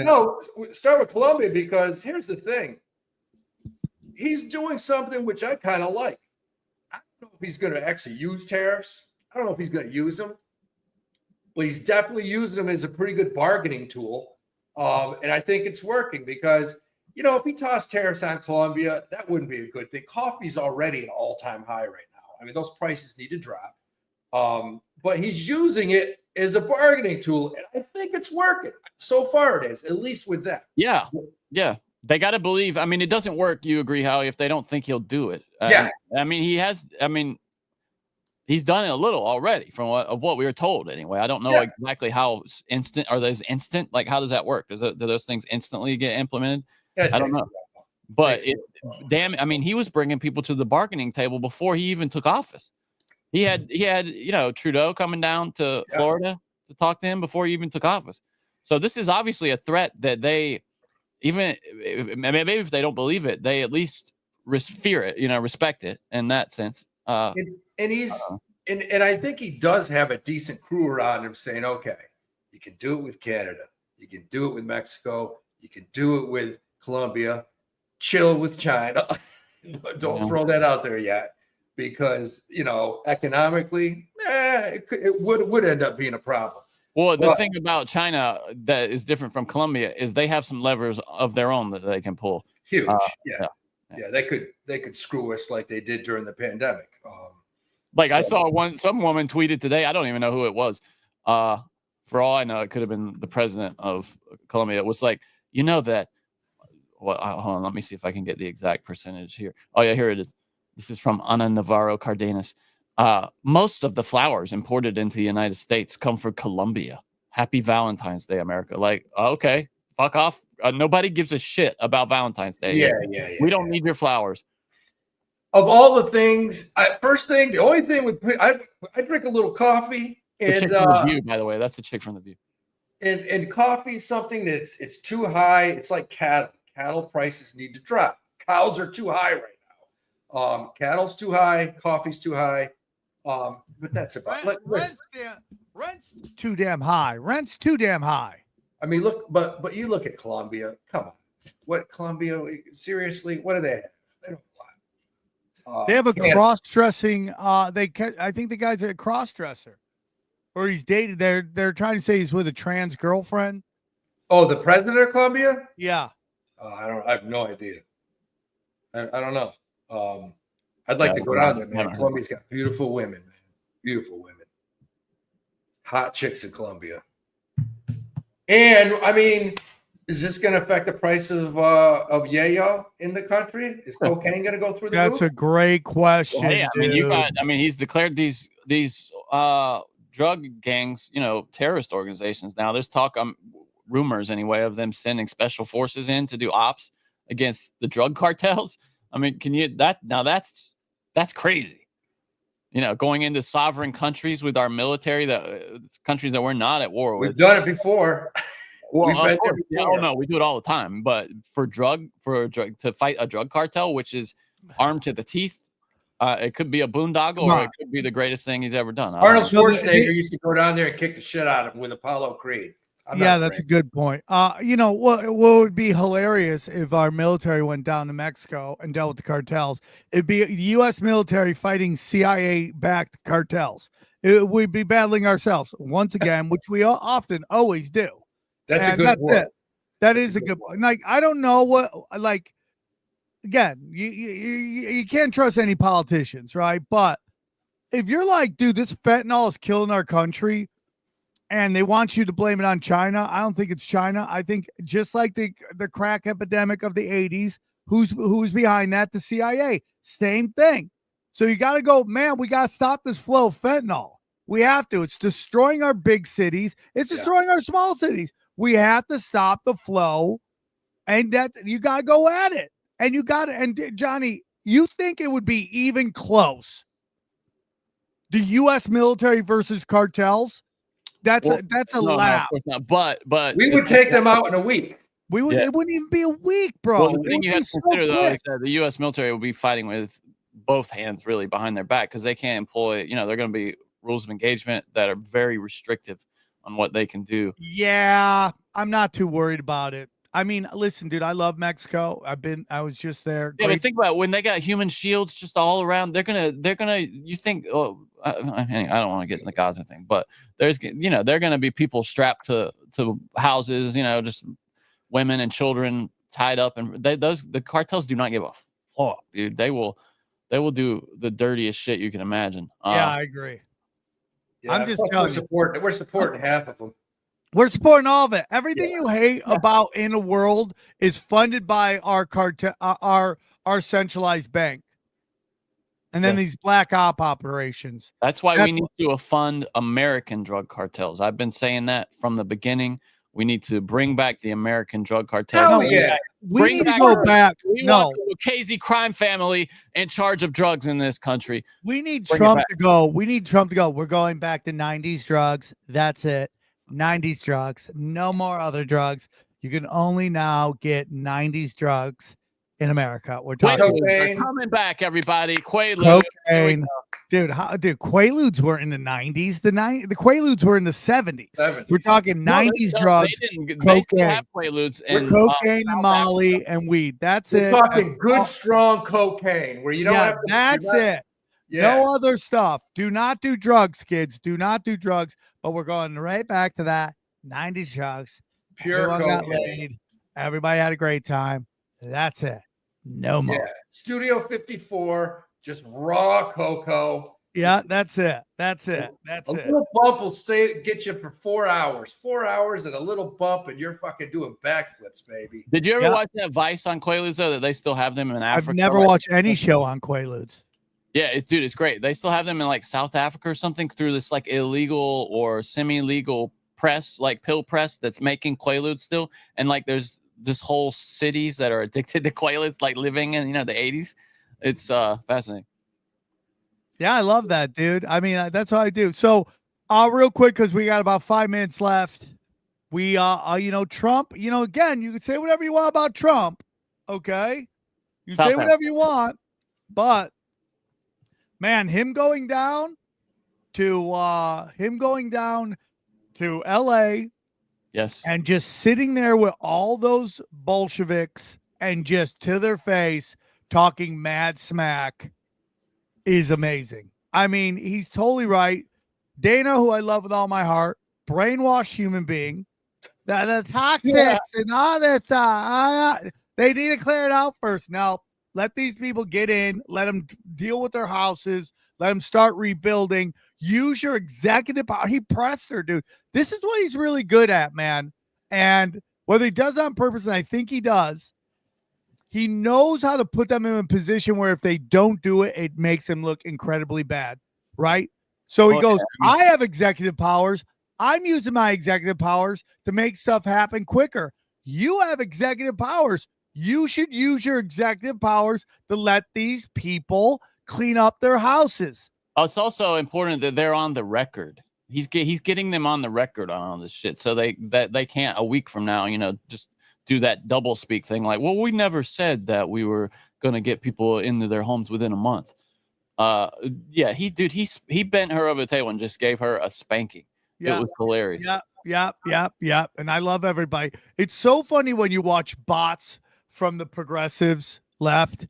No, start with Colombia because here's the thing. He's doing something which I kind of like. I don't know if he's going to actually use tariffs. I don't know if he's going to use them, but he's definitely using them as a pretty good bargaining tool. And I think it's working because if he tossed tariffs on Colombia, that wouldn't be a good thing. Coffee's already an all-time high right now. I mean, those prices need to drop. But he's using it as a bargaining tool, and I think it's working. So far it is, at least with that. Yeah. Yeah. They got to believe. I mean, it doesn't work. You agree, Howie, if they don't think he'll do it. Yeah. I mean, he's done it a little already from what we were told anyway. I don't know exactly how instant are those instant. Like, how does that work? Do those things instantly get implemented? I don't know. But damn, I mean, he was bringing people to the bargaining table before he even took office. He had Trudeau coming down to Florida to talk to him before he even took office. So this is obviously a threat that they, maybe if they don't believe it, they at least fear it, respect it in that sense. And I think he does have a decent crew around him saying, okay, you can do it with Canada. You can do it with Mexico. You can do it with Colombia. Chill with China. Don't throw that out there yet because, economically, it would end up being a problem. Well, the thing about China that is different from Colombia is they have some levers of their own that they can pull. Huge. Yeah. They could screw us like they did during the pandemic. I saw some woman tweeted today. I don't even know who it was. For all I know, it could have been the president of Colombia. It was like, that. Well, hold on. Let me see if I can get the exact percentage here. Oh yeah, here it is. This is from Ana Navarro Cardenas. Most of the flowers imported into the United States come from Colombia. Happy Valentine's Day, America. Like, okay, fuck off. Nobody gives a shit about Valentine's Day. Yeah. We don't need your flowers. Of all the things, the only thing I drink a little coffee. It's a chick from The View, by the way. That's the chick from The View. And coffee is something it's too high. It's like cattle. Cattle prices need to drop. Cows are too high right now. Cattle's too high. Coffee's too high. But that's about it. Rent's too damn high. Rent's too damn high. I mean, look, but you look at Colombia. Come on. What Colombia? Seriously, what do they have? They don't have a lot. They have a Canada. cross-dressing. I think the guy's a cross-dresser, or he's dated. They're trying to say he's with a trans girlfriend. Oh, the president of Colombia? Yeah. I have no idea. I don't know. I'd like to go down there, man. Colombia's got beautiful women, man. Beautiful women. Hot chicks in Colombia. And I mean, is this going to affect the price of yayo in the country? Is cocaine going to go through the roof? That's a great question. Well, yeah, I mean, he's declared these drug gangs, terrorist organizations. Now there's talk, rumors anyway, of them sending special forces in to do ops against the drug cartels. I mean, that's crazy. Going into sovereign countries with our military, countries that we're not at war with. We've done it before. Well, no, we do it all the time. But for to fight a drug cartel, which is armed to the teeth, it could be a boondoggle, or it could be the greatest thing he's ever done. Arnold Schwarzenegger used to go down there and kick the shit out of him with Apollo Creed. Yeah, that's a good point. What would be hilarious if our military went down to Mexico and dealt with the cartels? It'd be U.S. military fighting CIA-backed cartels. We'd be battling ourselves once again, which we often always do. That's a good one. That is a good one. Like, I don't know what, like, again, you can't trust any politicians, right? But if you're like, dude, this fentanyl is killing our country, and they want you to blame it on China, I don't think it's China. I think just like the crack epidemic of the 80s, who's behind that? The CIA. Same thing. So you got to go, man, we got to stop this flow of fentanyl. We have to. It's destroying our big cities. It's destroying our small cities. We have to stop the flow, and that you got to go at it. And you got to, and Johnny, you think it would be even close? The U.S. military versus cartels? That's a laugh. But we would take them out in a week. We would. It wouldn't even be a week, bro. Well, the thing you have to consider though is that the U.S. military will be fighting with both hands really behind their back, because they can't employ. They're going to be rules of engagement that are very restrictive on what they can do. Yeah, I'm not too worried about it. I mean, listen, dude, I love Mexico. I was just there. Yeah, but think about it. When they got human shields just all around, they're gonna. You think? Oh, I don't want to get in the Gaza thing, but there's, they're gonna be people strapped to houses, just women and children tied up, and the cartels do not give a fuck, dude. They will do the dirtiest shit you can imagine. Yeah, I agree. Yeah, I'm just telling you, we're supporting half of them. We're supporting all of it. Everything you hate about in the world is funded by our cartel, our centralized bank, and then these black op operations. That's why we need to fund American drug cartels. I've been saying that from the beginning. We need to bring back the American drug cartels. Hell yeah. We need to go back. We want the Casey crime family in charge of drugs in this country. We need Trump to go. We need Trump to go. We're going back to 90s drugs. That's it. 90s drugs. No more other drugs. You can only now get 90s drugs in America. We're talking coming back, everybody. Quaaludes. Cocaine. Dude, Quaaludes were in the 90s. The Quaaludes were in the 70s. We're talking 90s drugs. They still have Quaaludes and cocaine and Molly and weed. That's it. We're talking good, strong cocaine where you don't have to. That's it. Yeah. No other stuff. Do not do drugs, kids. Do not do drugs. But we're going right back to that 90s drugs. Pure Everyone cocaine. got laid. Everybody had a great time. That's it. No more. Yeah. Studio 54, just raw cocoa. Yeah, that's it. That's it. That's a it. little bump will get you for 4 hours. 4 hours and a little bump, and you're fucking doing backflips, baby. Did you ever watch that Vice on Quaaludes, though, that they still have them in Africa? I've never watched any show on Quaaludes. Yeah, it's great. They still have them in like South Africa or something through this like illegal or semi-legal press, like pill press that's making Quaaludes still. And like there's this whole cities that are addicted to Quaaludes, like living in, the 80s. It's fascinating. Yeah, I love that, dude. I mean, that's how I do. So real quick, because we got about 5 minutes left. We Trump, again, you can say whatever you want about Trump. Okay. You say whatever you want, but man, him going down to LA Yes. And just sitting there with all those Bolsheviks and just to their face talking mad smack is amazing. I mean, he's totally right. Dana, who I love with all my heart, brainwashed human being. The toxics and all this. They need to clear it out first. Now, let these people get in. Let them deal with their houses. Let them start rebuilding. Use your executive power. He pressed her, dude. This is what he's really good at, man. And whether he does it on purpose, and I think he does, he knows how to put them in a position where if they don't do it, it makes them look incredibly bad, right? So he goes, I have executive powers. I'm using my executive powers to make stuff happen quicker. You have executive powers. You should use your executive powers to let these people clean up their houses. It's also important that they're on the record. He's getting them on the record on all this shit, so they can't a week from now, just do that double speak thing. Like, well, we never said that we were going to get people into their homes within a month. Yeah, he bent her over the table and just gave her a spanking. Yeah. It was hilarious. Yeah. And I love everybody. It's so funny when you watch bots from the progressives left.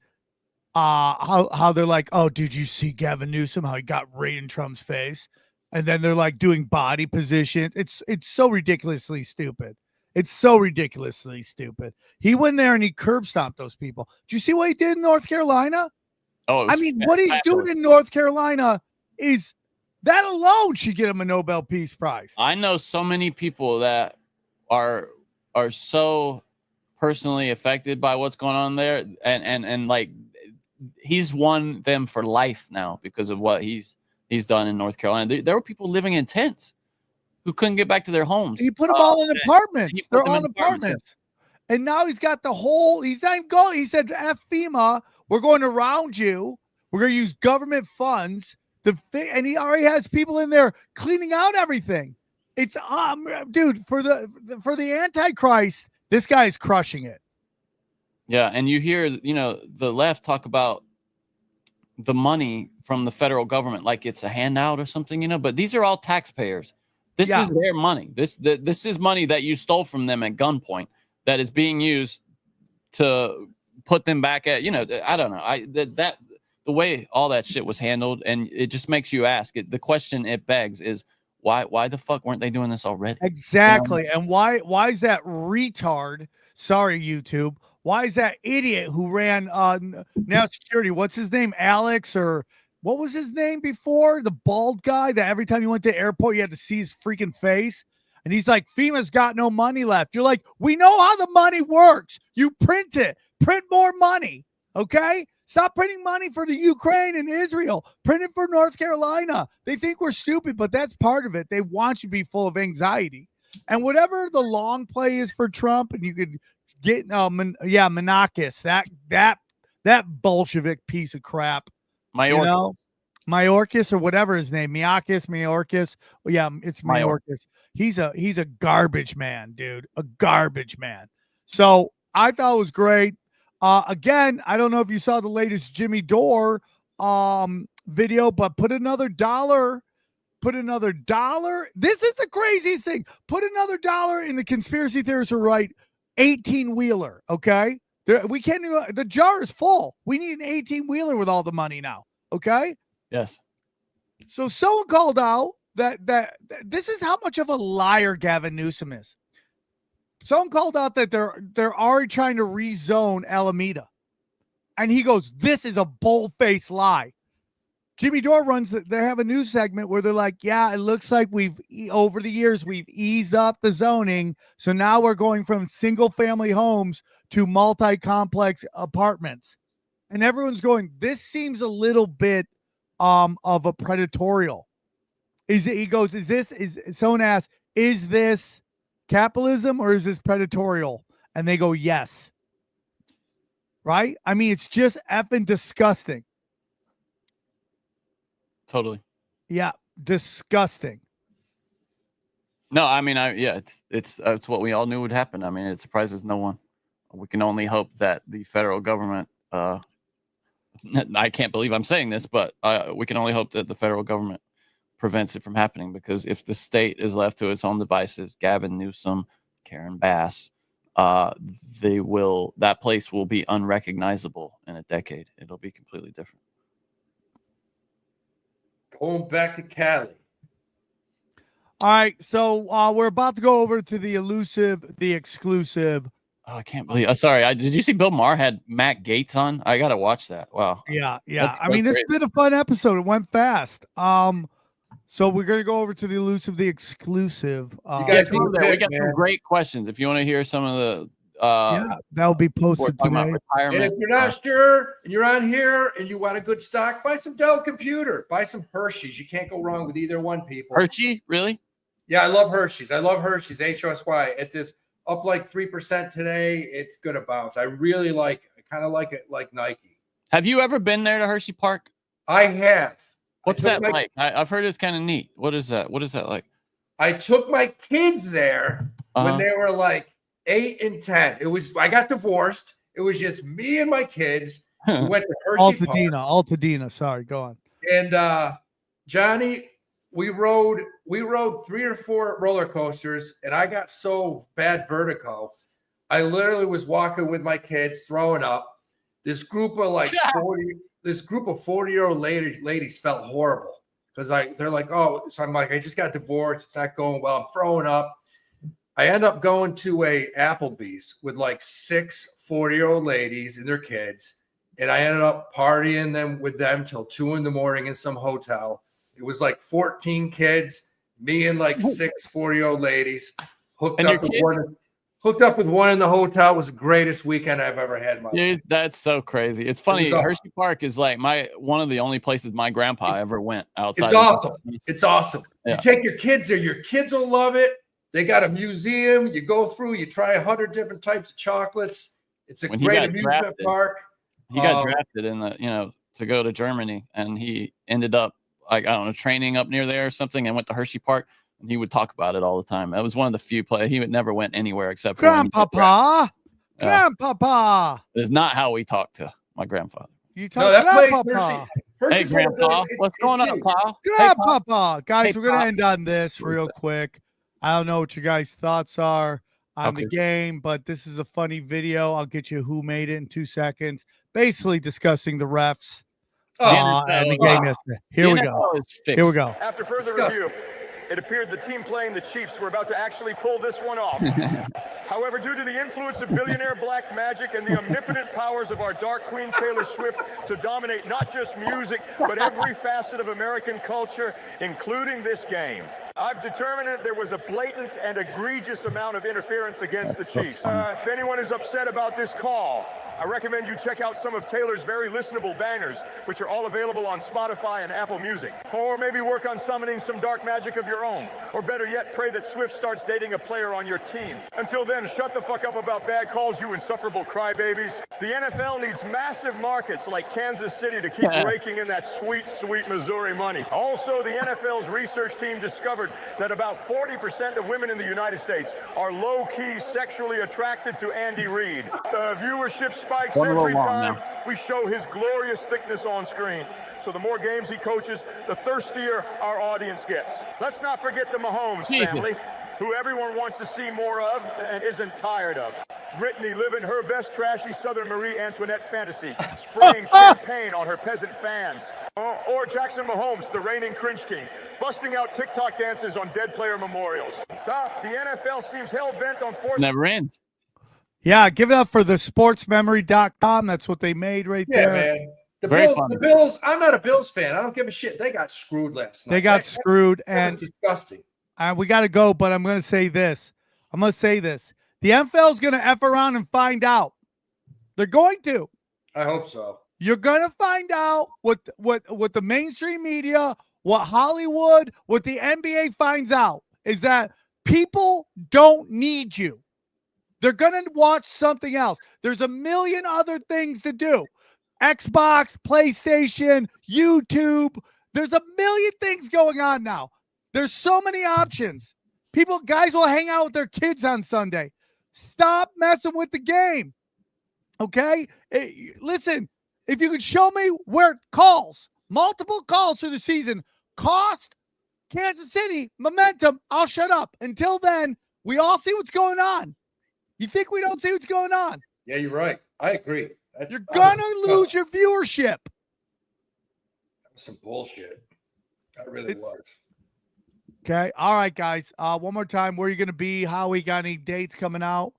How they're like, oh, did you see Gavin Newsom? How he got right in Trump's face, and then they're like doing body positions. It's so ridiculously stupid. It's so ridiculously stupid. He went there and he curb stomped those people. Do you see what he did in North Carolina? Oh, I mean, what he's doing in North Carolina is that alone should get him a Nobel Peace Prize. I know so many people that are so personally affected by what's going on there, and like he's won them for life now because of what he's done in North Carolina. There were people living in tents who couldn't get back to their homes. He put them all in apartments. They're all in apartments. And now he's got the whole, he's not even going. He said, F FEMA, we're going around you. We're going to use government funds and he already has people in there cleaning out everything. It's dude, for the Antichrist, this guy is crushing it. Yeah, and you hear, the left talk about the money from the federal government like it's a handout or something, but these are all taxpayers. This is their money. This is money that you stole from them at gunpoint that is being used to put them back at, I don't know. The way all that shit was handled, and it just makes you ask it. The question it begs is why the fuck weren't they doing this already? Exactly. And why is that retard? Sorry, YouTube. Why is that idiot who ran now security? What's his name? Alex, or what was his name before? The bald guy that every time you went to the airport, you had to see his freaking face. And he's like, FEMA's got no money left. You're like, we know how the money works. You print it. Print more money. Okay? Stop printing money for the Ukraine and Israel. Print it for North Carolina. They think we're stupid, but that's part of it. They want you to be full of anxiety. And whatever the long play is for Trump, and you could get Menakis, that Bolshevik piece of crap. Mayorkas or whatever his name, Mayorkas. Well, yeah, it's Mayorkas. He's a garbage man, dude. A garbage man. So I thought it was great. Again, I don't know if you saw the latest Jimmy Dore video, but put another $1. This is the craziest thing. Put another $1 in the conspiracy theorists are right. 18-wheeler. Okay. We can't even, the jar is full. We need an 18-wheeler with all the money now. Okay. Yes. So someone called out that this is how much of a liar Gavin Newsom is. Someone called out that they're already trying to rezone Alameda. And he goes, this is a bold-faced lie. Jimmy Dore they have a news segment where they're like, yeah, it looks like over the years, we've eased up the zoning. So now we're going from single-family homes to multi-complex apartments. And everyone's going, this seems a little bit of a predatorial. Someone asked, is this capitalism or is this predatorial? And they go, yes. Right? I mean, it's just effing disgusting. Totally. Yeah, disgusting. No, I mean, it's what we all knew would happen. I mean, it surprises no one. We can only hope that the federal government, I can't believe I'm saying this, but we can only hope that the federal government prevents it from happening, because if the state is left to its own devices, Gavin Newsom, Karen Bass, that place will be unrecognizable in a decade. It'll be completely different. Going back to Cali. All right, so we're about to go over to the exclusive. Oh, I can't believe. Sorry, did you see Bill Maher had Matt Gaetz on? I gotta watch that. Wow. Yeah. That's I mean, this has been a fun episode. It went fast. So we're gonna go over to the exclusive. You guys we got some great questions. If you want to hear some of the that'll be posted today. And if you're not sure and you're on here and you want a good stock, buy some Dell Computer. Buy some Hershey's. You can't go wrong with either one, people. Hershey, really? Yeah, I love Hershey's. HSY. At this up like 3% today, it's gonna bounce. I really like it. I kind of like it like Nike. Have you ever been there to Hershey Park? I have. What's that like? I've heard it's kind of neat. What is that? What is that like? I took my kids there when they were like 8 and 10. I got divorced. It was just me and my kids. We went to Hershey Altadena. Sorry, go on. And Johnny, we rode 3 or 4 roller coasters, and I got so bad vertigo. I literally was walking with my kids, throwing up. This group of like 40-year-old ladies felt horrible because they're like, oh, so I'm like, I just got divorced. It's not going well. I'm throwing up. I end up going to a Applebee's with like 6 40-year-old ladies and their kids. And I ended up partying with them till 2 a.m. in some hotel. It was like 14 kids, me and like 6 40-year-old ladies hooked up with one in the hotel. It was the greatest weekend I've ever had in my life. That's so crazy. It's funny. Hershey Park is like one of the only places my grandpa ever went outside. It's awesome. It's awesome. Yeah. You take your kids there. Your kids will love it. They got a museum. You go through. You try 100 different types of chocolates. It's a great amusement park. He got drafted to go to Germany, and he ended up training up near there or something, and went to Hershey Park. And he would talk about it all the time. That was one of the few players. He would never went anywhere except for Grandpapa. Grandpapa. It's not how we talk to my grandfather. You talk to Grandpapa. Hey, Grandpa. What's going on, Pa? Grandpapa. Guys, we're going to end on this real quick. I don't know what your guys' thoughts are on the game, but this is a funny video. I'll get you who made it in 2 seconds. Basically discussing the refs and the game yesterday. Here we go. After further review, it appeared the team playing the Chiefs were about to actually pull this one off. However, due to the influence of billionaire black magic and the omnipotent powers of our dark queen Taylor Swift to dominate not just music, but every facet of American culture, including this game, I've determined that there was a blatant and egregious amount of interference against the Chiefs. If anyone is upset about this call, I recommend you check out some of Taylor's very listenable bangers, which are all available on Spotify and Apple Music. Or maybe work on summoning some dark magic of your own. Or better yet, pray that Swift starts dating a player on your team. Until then, shut the fuck up about bad calls, you insufferable crybabies. The NFL needs massive markets like Kansas City to keep raking in that sweet, sweet Missouri money. Also, the NFL's research team discovered that about 40% of women in the United States are low-key sexually attracted to Andy Reid. Viewership spikes every time we show his glorious thickness on screen. So the more games he coaches, the thirstier our audience gets. Let's not forget the Mahomes family, who everyone wants to see more of and isn't tired of. Brittany living her best trashy Southern Marie Antoinette fantasy, spraying champagne on her peasant fans. Or Jackson Mahomes, the reigning cringe king, busting out TikTok dances on dead player memorials. The NFL seems hell-bent on forcing... Never ends. Yeah, give it up for the sportsmemory.com. That's what they made right there. Yeah, man. The Bills, I'm not a Bills fan. I don't give a shit. They got screwed last night. They got screwed. That was disgusting. We got to go, but I'm going to say this. The NFL is going to F around and find out. They're going to. I hope so. You're going to find out what the mainstream media, what Hollywood, what the NBA finds out is that people don't need you. They're going to watch something else. There's a million other things to do. Xbox, PlayStation, YouTube. There's a million things going on now. There's so many options. Guys will hang out with their kids on Sunday. Stop messing with the game. Okay? Listen, if you could show me where multiple calls through the season cost Kansas City, momentum. I'll shut up. Until then, we all see what's going on. You think we don't see what's going on? Yeah, you're right. I agree. You're going to lose your viewership. That was some bullshit. That really was. Okay. All right, guys. One more time. Where are you going to be? Howie, got any dates coming out?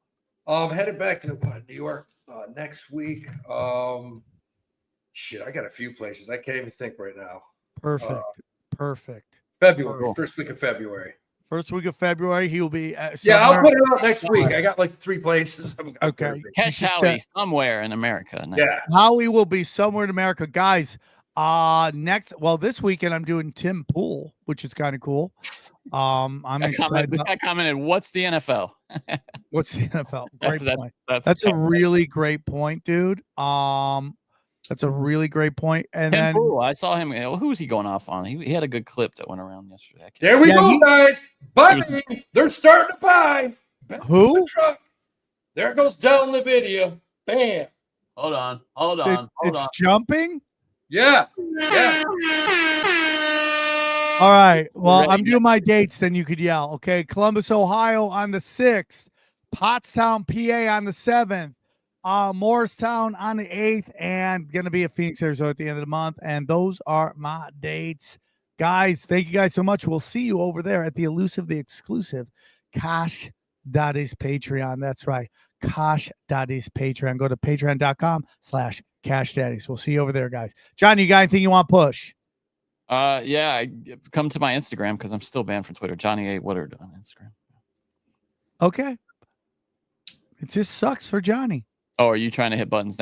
Headed back to New York next week. Shit, I got a few places. I can't even think right now. Perfect. Perfect. February, first week of February. First week of February, he'll be Yeah, I'll put it out next week. I got like 3 places. Okay. Catch Howie somewhere in America. Yeah. Howie will be somewhere in America. Guys, this weekend I'm doing Tim Pool, which is kind of cool. I'm excited. This guy commented, "What's the NFL?" What's the NFL? Great point. That's a really great point, dude. That's a really great point. And Tim then Pool, I saw him. Who was he going off on? He had a good clip that went around yesterday. There we go, guys. Buy. They're starting to buy. Who? The truck. There goes down the video. Bam. Hold on. It's jumping. Yeah. Yeah. All right. Well, I'm doing my dates. Then you could yell. Okay. Columbus, Ohio on the 6th. Pottstown, PA on the 7th. Morristown on the 8th, and going to be at Phoenix, Arizona at the end of the month. And those are my dates. Guys, thank you guys so much. We'll see you over there at the elusive, the exclusive Cash Daddies Patreon. That's right. Cash Daddies Patreon. Go to patreon.com/Cash Daddies. We'll see you over there, guys. John, you got anything you want to push? Yeah, come to my Instagram because I'm still banned from Twitter. Johnny A. Woodard on Instagram. Okay. It just sucks for Johnny. Oh, are you trying to hit buttons now?